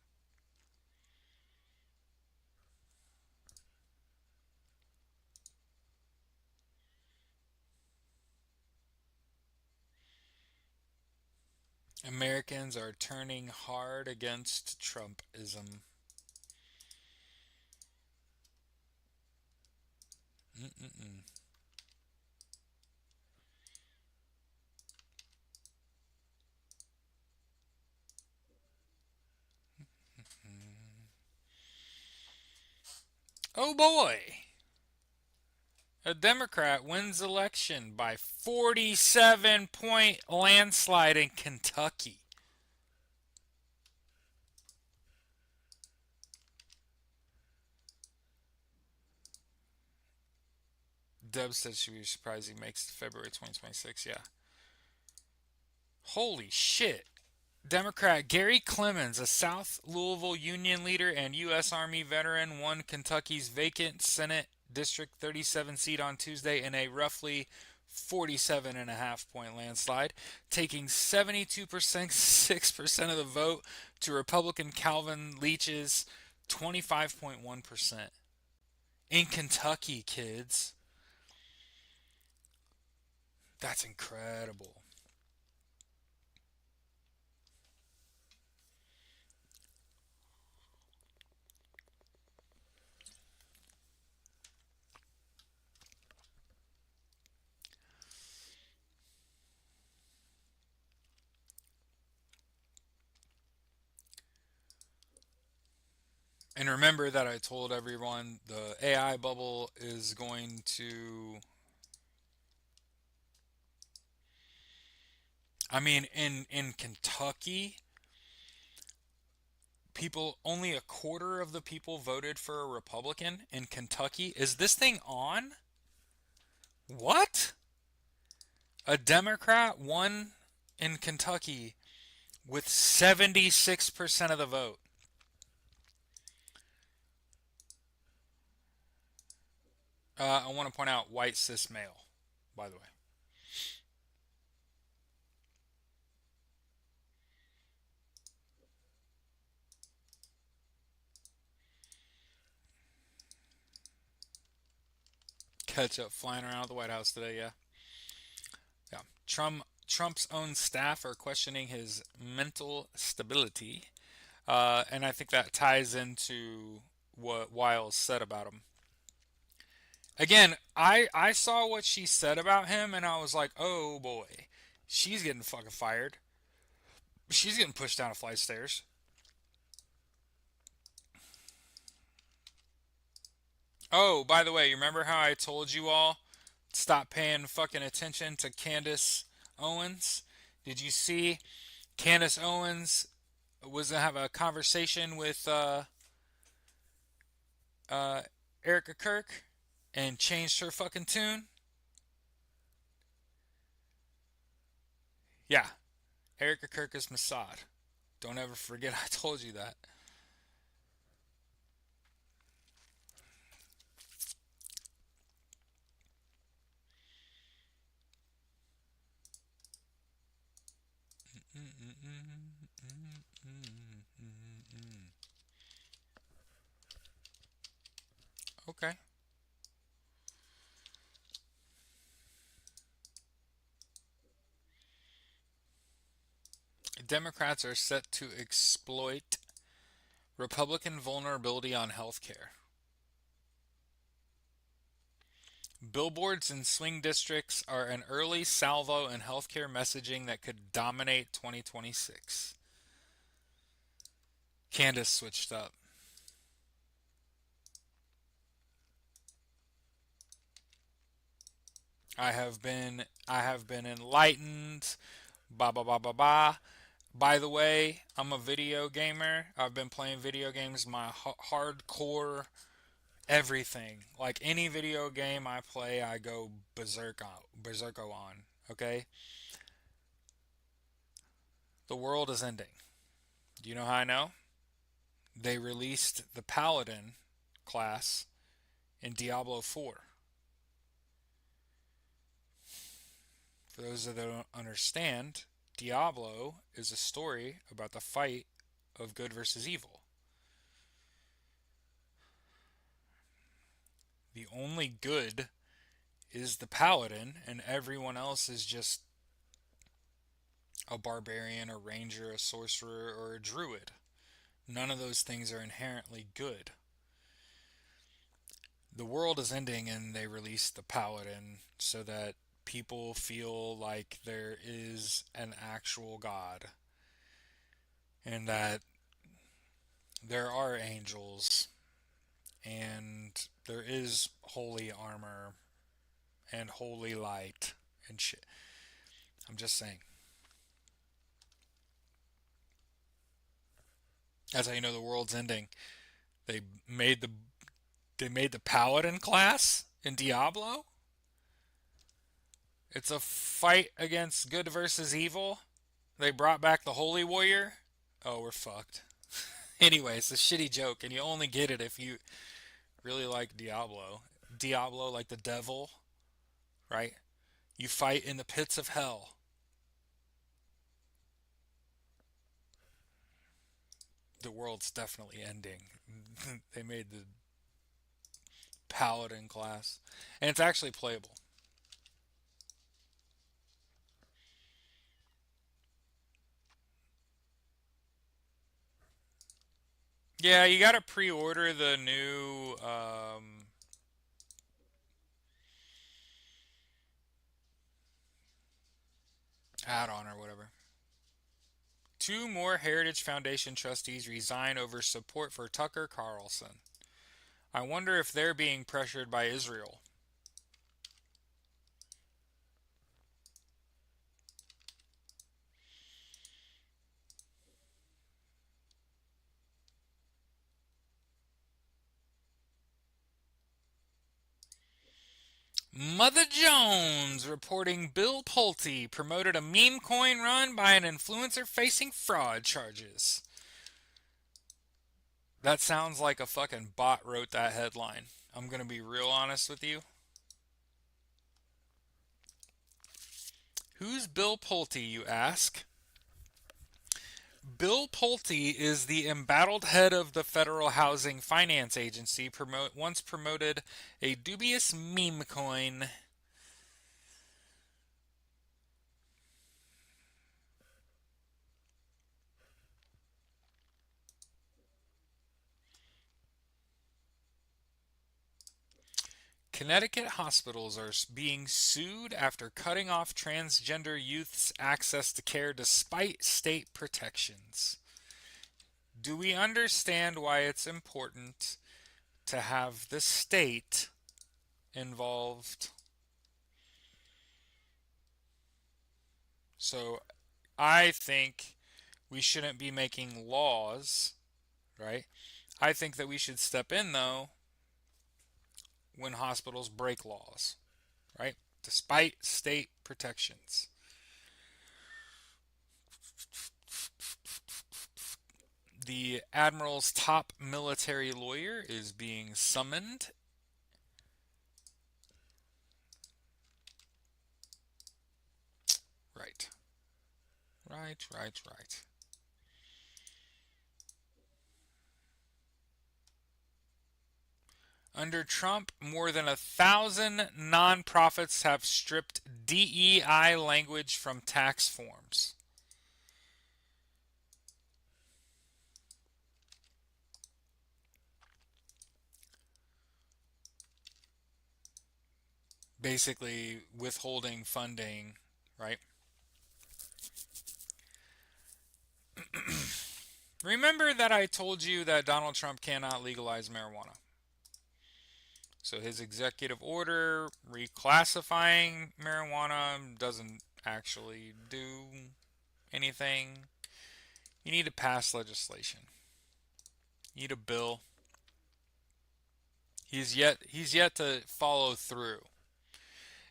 A: Americans are turning hard against Trumpism. Mm-mm-mm. Oh boy! A Democrat wins election by 47-point landslide in Kentucky. Deb said she was surprised he makes February 2026. Yeah. Holy shit. Democrat Gary Clemens, a South Louisville Union leader and U.S. Army veteran, won Kentucky's vacant Senate District 37 seat on Tuesday in a roughly 47.5 point landslide, taking 72% 6% of the vote to Republican Calvin Leach's 25.1%. In Kentucky, kids. That's incredible. And remember that I told everyone the AI bubble is going to. I mean, in Kentucky, people only a quarter of the people voted for a Republican in Kentucky. Is this thing on? What? A Democrat won in Kentucky with 76% of the vote. I want to point out white cis male, by the way. ketchup flying around the White House today. Yeah, yeah. Trump's own staff are questioning his mental stability, and I think that ties into what Wiles said about him. Again, I saw what she said about him, and I was like, oh boy, she's getting fucking fired. She's getting pushed down a flight of stairs. Oh, by the way, you remember how I told you all stop paying fucking attention to Candace Owens? Did you see Candace Owens was gonna have a conversation with uh, Erica Kirk and changed her fucking tune? Yeah, Erica Kirk is Mossad. Don't ever forget I told you that. Okay. Democrats are set to exploit Republican vulnerability on healthcare. Billboards in swing districts are an early salvo in healthcare messaging that could dominate 2026. Candace switched up. I have been enlightened. Ba ba ba ba ba. By the way, I'm a video gamer. I've been playing video games my hardcore everything. Like any video game I play, I go berserko on. Okay, the world is ending. Do you know how I know? They released the Paladin class in Diablo 4. For those that don't understand, Diablo is a story about the fight of good versus evil. The only good is the paladin, and everyone else is just a barbarian, a ranger, a sorcerer, or a druid. None of those things are inherently good. The world is ending, and they released the paladin so that people feel like there is an actual God and that there are angels and there is holy armor and holy light and shit. I'm just saying. That's how you know the world's ending. They made the they made the paladin class in Diablo. It's a fight against good versus evil. They brought back the holy warrior. Oh, we're fucked. Anyway, it's a shitty joke, and you only get it if you really like Diablo. Diablo, like the devil, right? You fight in the pits of hell. The world's definitely ending. They made the paladin class, and it's actually playable. Yeah, you gotta pre-order the new add-on or whatever. Two more Heritage Foundation trustees resign over support for Tucker Carlson. I wonder if they're being pressured by Israel. Mother Jones reporting Bill Pulte promoted a meme coin run by an influencer facing fraud charges. That sounds like a fucking bot wrote that headline. I'm going to be real honest with you. Who's Bill Pulte, you ask? Bill Pulte is the embattled head of the Federal Housing Finance Agency, once promoted a dubious meme coin. Connecticut hospitals are being sued after cutting off transgender youth's access to care despite state protections. Do we understand why it's important to have the state involved? So I think we shouldn't be making laws, right? I think that we should step in, though, when hospitals break laws, right? Despite state protections. The admiral's top military lawyer is being summoned. Right. Right. Under Trump, more than 1,000 nonprofits have stripped DEI language from tax forms. Basically, withholding funding, right? Remember that I told you that Donald Trump cannot legalize marijuana. So his executive order reclassifying marijuana doesn't actually do anything. You need to pass legislation. You need a bill. He's yet to follow through.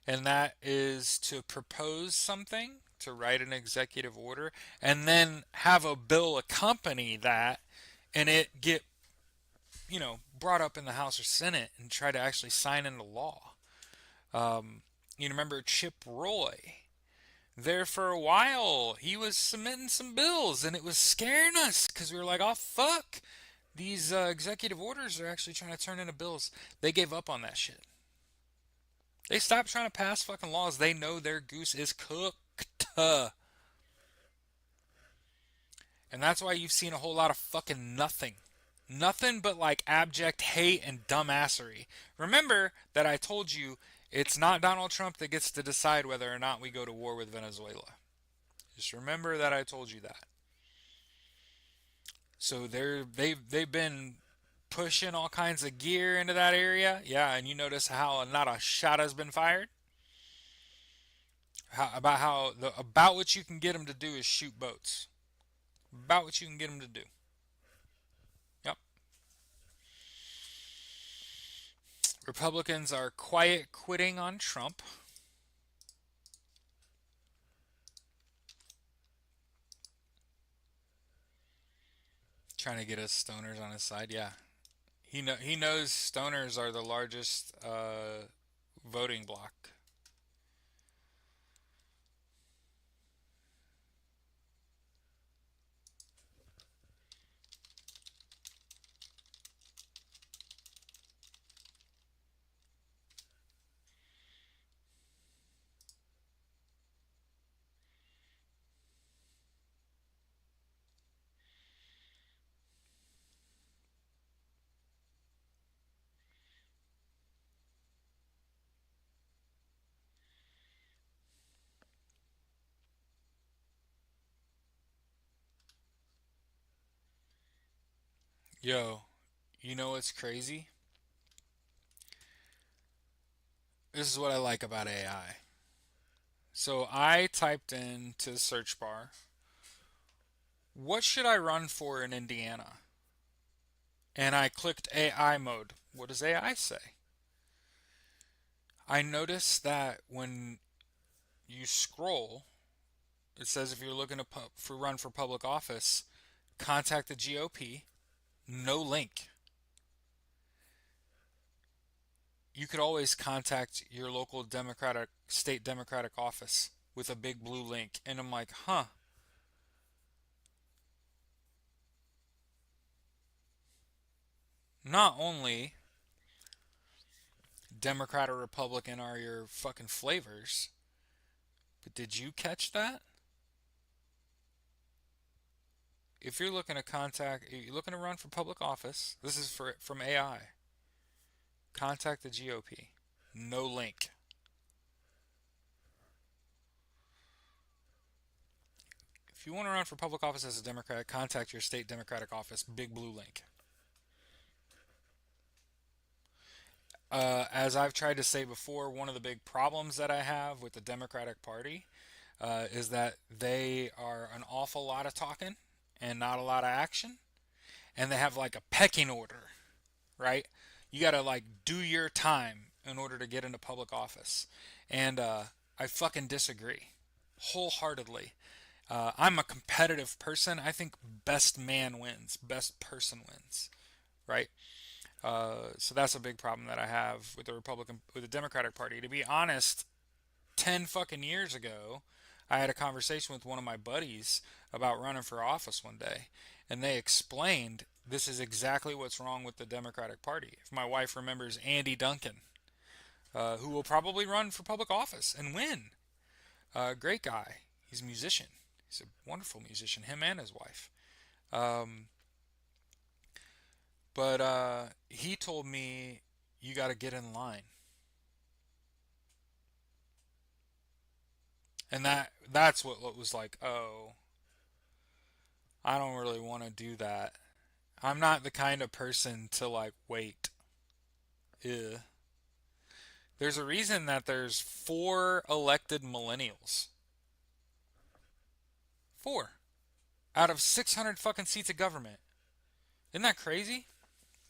A: And that is to propose something, to write an executive order, and then have a bill accompany that and it get, brought up in the House or Senate and try to actually sign into law. You remember Chip Roy? There for a while, he was submitting some bills and it was scaring us because we were like, oh, fuck. These executive orders are actually trying to turn into bills. They gave up on that shit. They stopped trying to pass fucking laws. They know their goose is cooked. And that's why you've seen a whole lot of fucking nothing. Nothing but like abject hate and dumbassery. Remember that I told you it's not Donald Trump that gets to decide whether or not we go to war with Venezuela. Just remember that I told you that. So they've been pushing all kinds of gear into that area. Yeah, and you notice how not a shot has been fired. About what you can get them to do is shoot boats. About what you can get them to do. Yep. Republicans are quiet quitting on Trump. Trying to get us stoners on his side. Yeah, he knows stoners are the largest voting bloc. Yo, you know what's crazy? This is what I like about AI. So I typed into the search bar, what should I run for in Indiana? And I clicked AI mode. What does AI say? I noticed that when you scroll, it says if you're looking to run for public office, contact the GOP. No link. You could always contact your local state Democratic office with a big blue link. And I'm like, huh, not only Democrat or Republican are your fucking flavors, but did you catch that? If you're looking to you're looking to run for public office, this is from AI. Contact the GOP. No link. If you want to run for public office as a Democrat, contact your state Democratic office. Big blue link. As I've tried to say before, one of the big problems that I have with the Democratic Party is that they are an awful lot of talking and not a lot of action, and they have like a pecking order, right? You got to like do your time in order to get into public office, and I fucking disagree wholeheartedly. I'm a competitive person. I think best man wins, best person wins, right? So that's a big problem that I have with the Democratic Party. To be honest, 10 fucking years ago, I had a conversation with one of my buddies about running for office one day, and they explained this is exactly what's wrong with the Democratic Party. If my wife remembers Andy Duncan, who will probably run for public office and win. Great guy. He's a musician. He's a wonderful musician, him and his wife. Um, but he told me you got to get in line. And that's what was like, oh, I don't really want to do that. I'm not the kind of person to like wait. Ew. There's a reason that there's four elected millennials. Four out of 600 fucking seats of government. Isn't that crazy?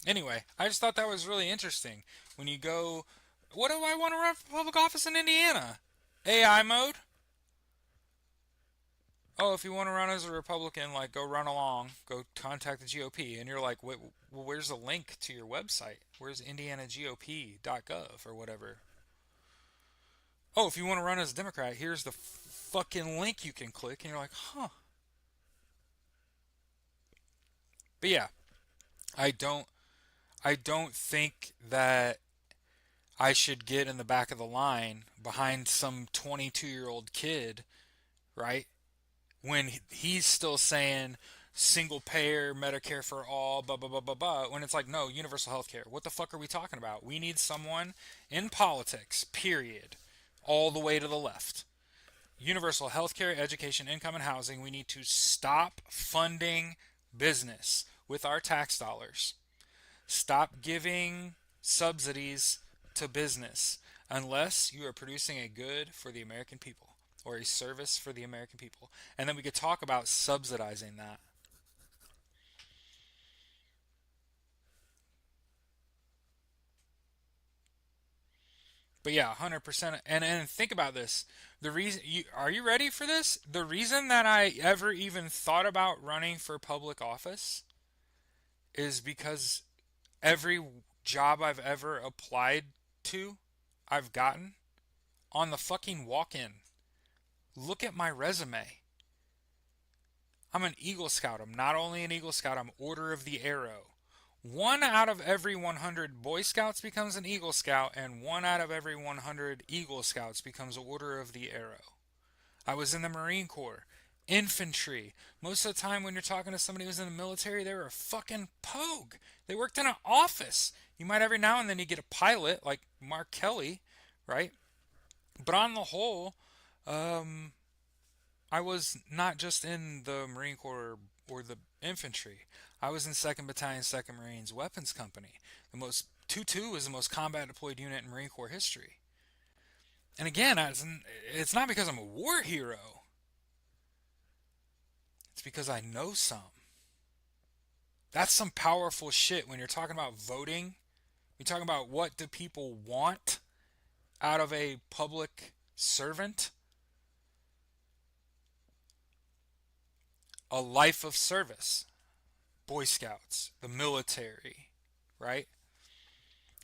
A: Anyway, I just thought that was really interesting. When you go, what do I want to run for public office in Indiana? AI mode? Oh, if you want to run as a Republican, like go run along, go contact the GOP, and you're like, wait, well, where's the link to your website? Where's IndianaGOP.gov or whatever? Oh, if you want to run as a Democrat, here's the fucking link you can click, and you're like, huh. But yeah, I don't, I don't think that I should get in the back of the line behind some 22-year-old kid, right? When he's still saying single payer, Medicare for all, blah, blah, blah, blah, blah, when it's like, no, universal health care. What the fuck are we talking about? We need someone in politics, period, all the way to the left. Universal health care, education, income, and housing. We need to stop funding business with our tax dollars. Stop giving subsidies to business unless you are producing a good for the American people or a service for the American people. And then we could talk about subsidizing that. But yeah, 100%. And think about this. The reason you are you ready for this? The reason that I ever even thought about running for public office is because every job I've ever applied to, I've gotten on the fucking walk-in. Look at my resume. I'm an Eagle Scout. I'm not only an Eagle Scout, I'm Order of the Arrow. One out of every 100 Boy Scouts becomes an Eagle Scout, and one out of every 100 Eagle Scouts becomes an Order of the Arrow. I was in the Marine Corps, infantry. Most of the time, when you're talking to somebody who's in the military, they were a fucking pogue. They worked in an office. You might every now and then you get a pilot like Mark Kelly, right? But on the whole, um, I was not just in the Marine Corps or the infantry. I was in 2nd Battalion, 2nd Marines Weapons Company. The most 2-2 is the most combat deployed unit in Marine Corps history. And again, it's not because I'm a war hero. It's because I know some. That's some powerful shit when you're talking about voting. You're talking about what do people want out of a public servant? A life of service. Boy Scouts, the military, right?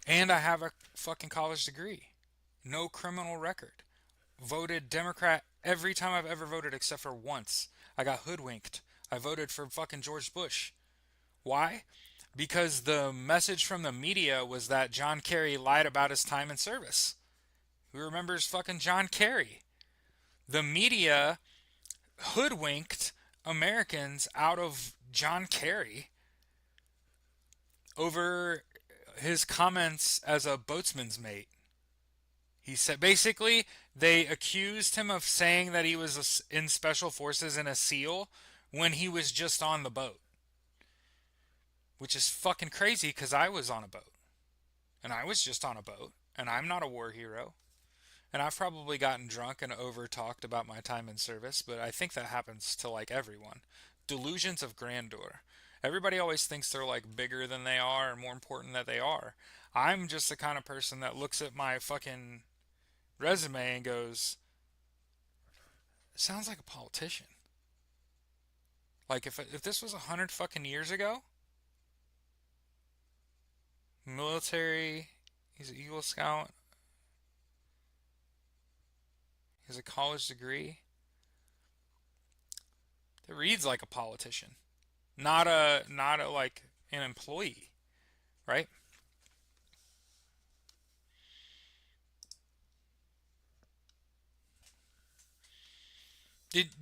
A: And I have a fucking college degree. No criminal record. Voted Democrat every time I've ever voted except for once. I got hoodwinked. I voted for fucking George Bush. Why? because the message from the media was that John Kerry lied about his time in service. Who remembers fucking John Kerry? The media hoodwinked Americans out of John Kerry over his comments as a boatswain's mate. He said basically they accused him of saying that he was in special forces in a SEAL when he was just on the boat, which is fucking crazy because I was on a boat and I was just on a boat and I'm not a war hero. And I've probably gotten drunk and over talked about my time in service, but I think that happens to like everyone. Delusions of grandeur. Everybody always thinks they're like bigger than they are and more important than they are. I'm just the kind of person that looks at my fucking resume and goes, sounds like a politician. Like if this was 100 fucking years ago, military, he's an Eagle Scout, he has a college degree. It reads like a politician, not a like an employee, right?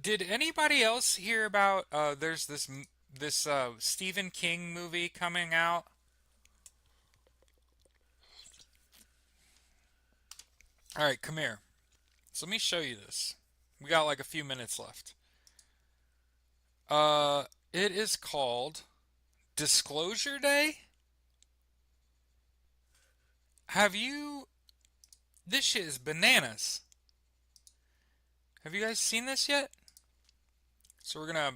A: Did anybody else hear about there's this Stephen King movie coming out? All right, come here. So let me show you this. We got like a few minutes left. Uh it is called Disclosure Day. Have you This shit is bananas. Have you guys seen this yet? So we're gonna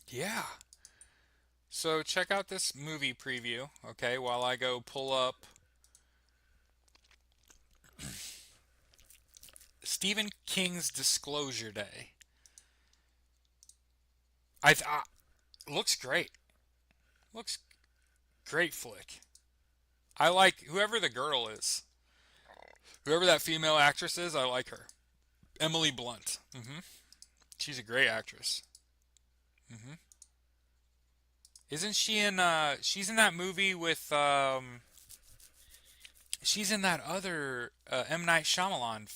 A: Yeah. So check out this movie preview, okay, while I go pull up Stephen King's Disclosure Day. I looks great. Looks great flick. I like whoever the girl is. Whoever that female actress is, I like her. Emily Blunt. She's a great actress. hmm Isn't she in she's in that movie with she's in that other M Night Shyamalan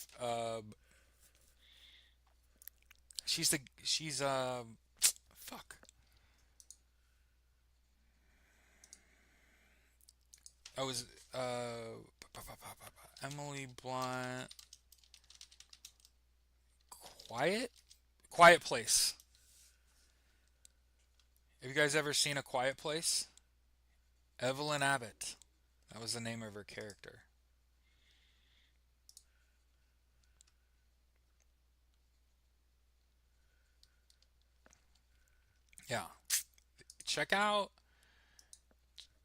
A: she's fuck. I was Emily Blunt. Quiet? Quiet Place. Have you guys ever seen A Quiet Place? Evelyn Abbott. That was the name of her character. Yeah. Check out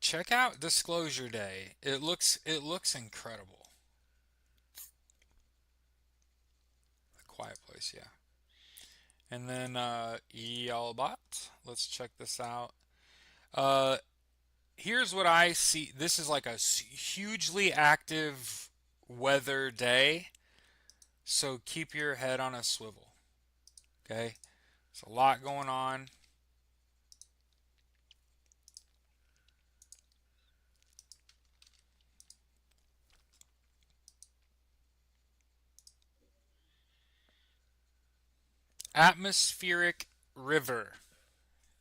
A: check out Disclosure Day. It looks incredible. A Quiet Place, yeah. And then Yalbot. Let's check this out. Uh Here's what I see. This is like a hugely active weather day, so keep your head on a swivel. Okay? There's a lot going on. Atmospheric river.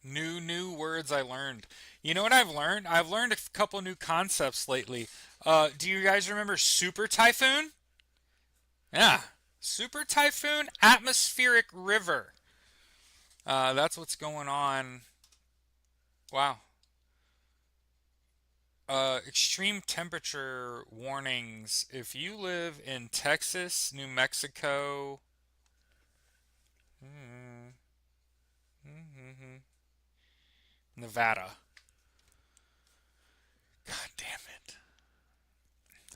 A: New words I learned. You know what I've learned? I've learned a couple new concepts lately. Do you guys remember super typhoon? Yeah. Super typhoon, atmospheric river. That's what's going on. Wow. Extreme temperature warnings. If you live in Texas, New Mexico, mm, mm, Nevada. God damn it.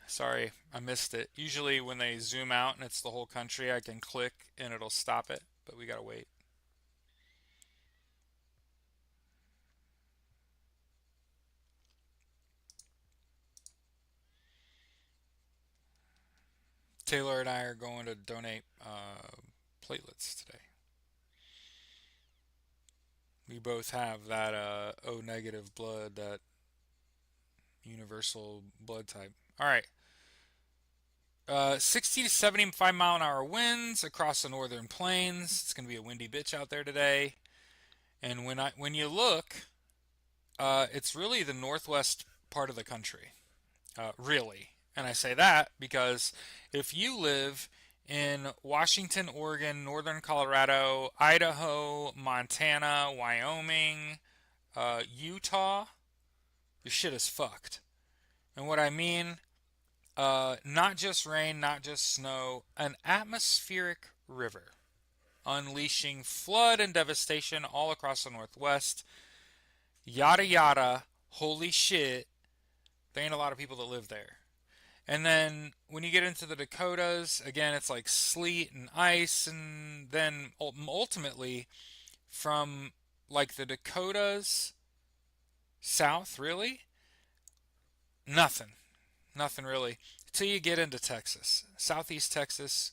A: Sorry, I missed it. Usually, when they zoom out and it's the whole country, I can click and it'll stop it, but we gotta wait. Taylor and I are going to donate platelets today. We both have that O negative blood, that universal blood type. All right. 60 to 75-mile-an-hour winds across the northern plains. It's going to be a windy bitch out there today. And when you look, it's really the northwest part of the country, really. And I say that because if you live in Washington, Oregon, northern Colorado, Idaho, Montana, Wyoming, Utah, your shit is fucked. And what I mean, not just rain, not just snow, an atmospheric river unleashing flood and devastation all across the Northwest. Yada yada, holy shit, there ain't a lot of people that live there. And then when you get into the Dakotas, again, it's like sleet and ice, and then ultimately from like the Dakotas south, really, nothing. Nothing really. Until you get into Texas. Southeast Texas,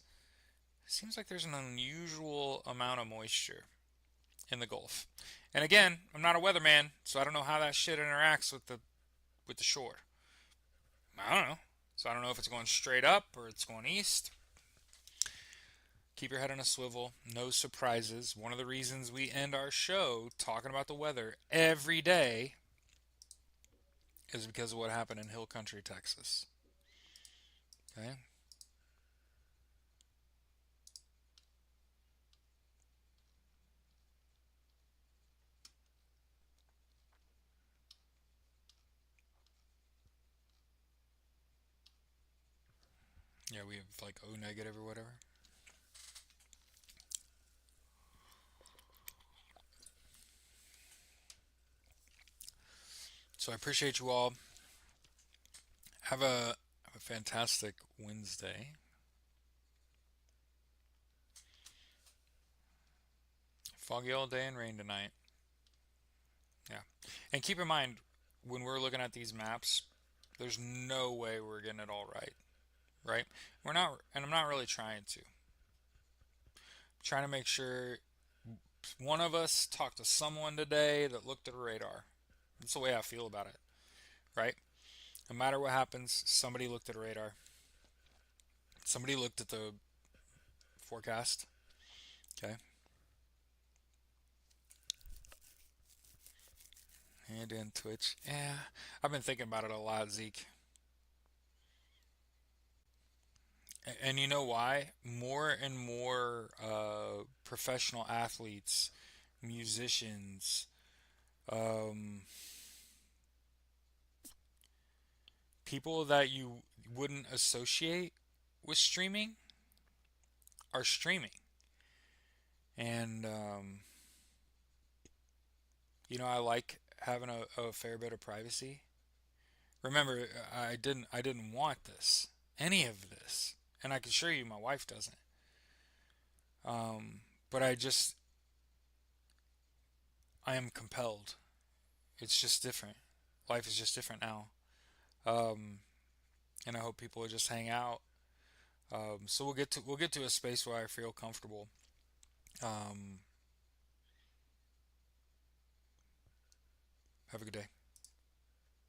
A: seems like there's an unusual amount of moisture in the Gulf. And again, I'm not a weatherman, so I don't know how that shit interacts with the shore. I don't know. So I don't know if it's going straight up or it's going east. Keep your head on a swivel. No surprises. One of the reasons we end our show talking about the weather every day is because of what happened in Hill Country, Texas. Okay? Yeah, we have like O negative or whatever. So I appreciate you all. Have a fantastic Wednesday. Foggy all day and rain tonight. Yeah. And keep in mind, when we're looking at these maps, there's no way we're getting it all right. Right? We're not, and I'm not really trying to. I'm trying to make sure one of us talked to someone today that looked at a radar. That's the way I feel about it. Right? No matter what happens, somebody looked at a radar. Somebody looked at the forecast. Okay? And in Twitch. Yeah. I've been thinking about it a lot, Zeke. And you know why? More and more professional athletes, musicians, um, people that you wouldn't associate with streaming are streaming. And, I like having a fair bit of privacy. Remember, I didn't want this, any of this. And I can assure you my wife doesn't. But I am compelled. It's just different. Life is just different now. Um, and I hope people will just hang out. So we'll get to a space where I feel comfortable. Um, have a good day.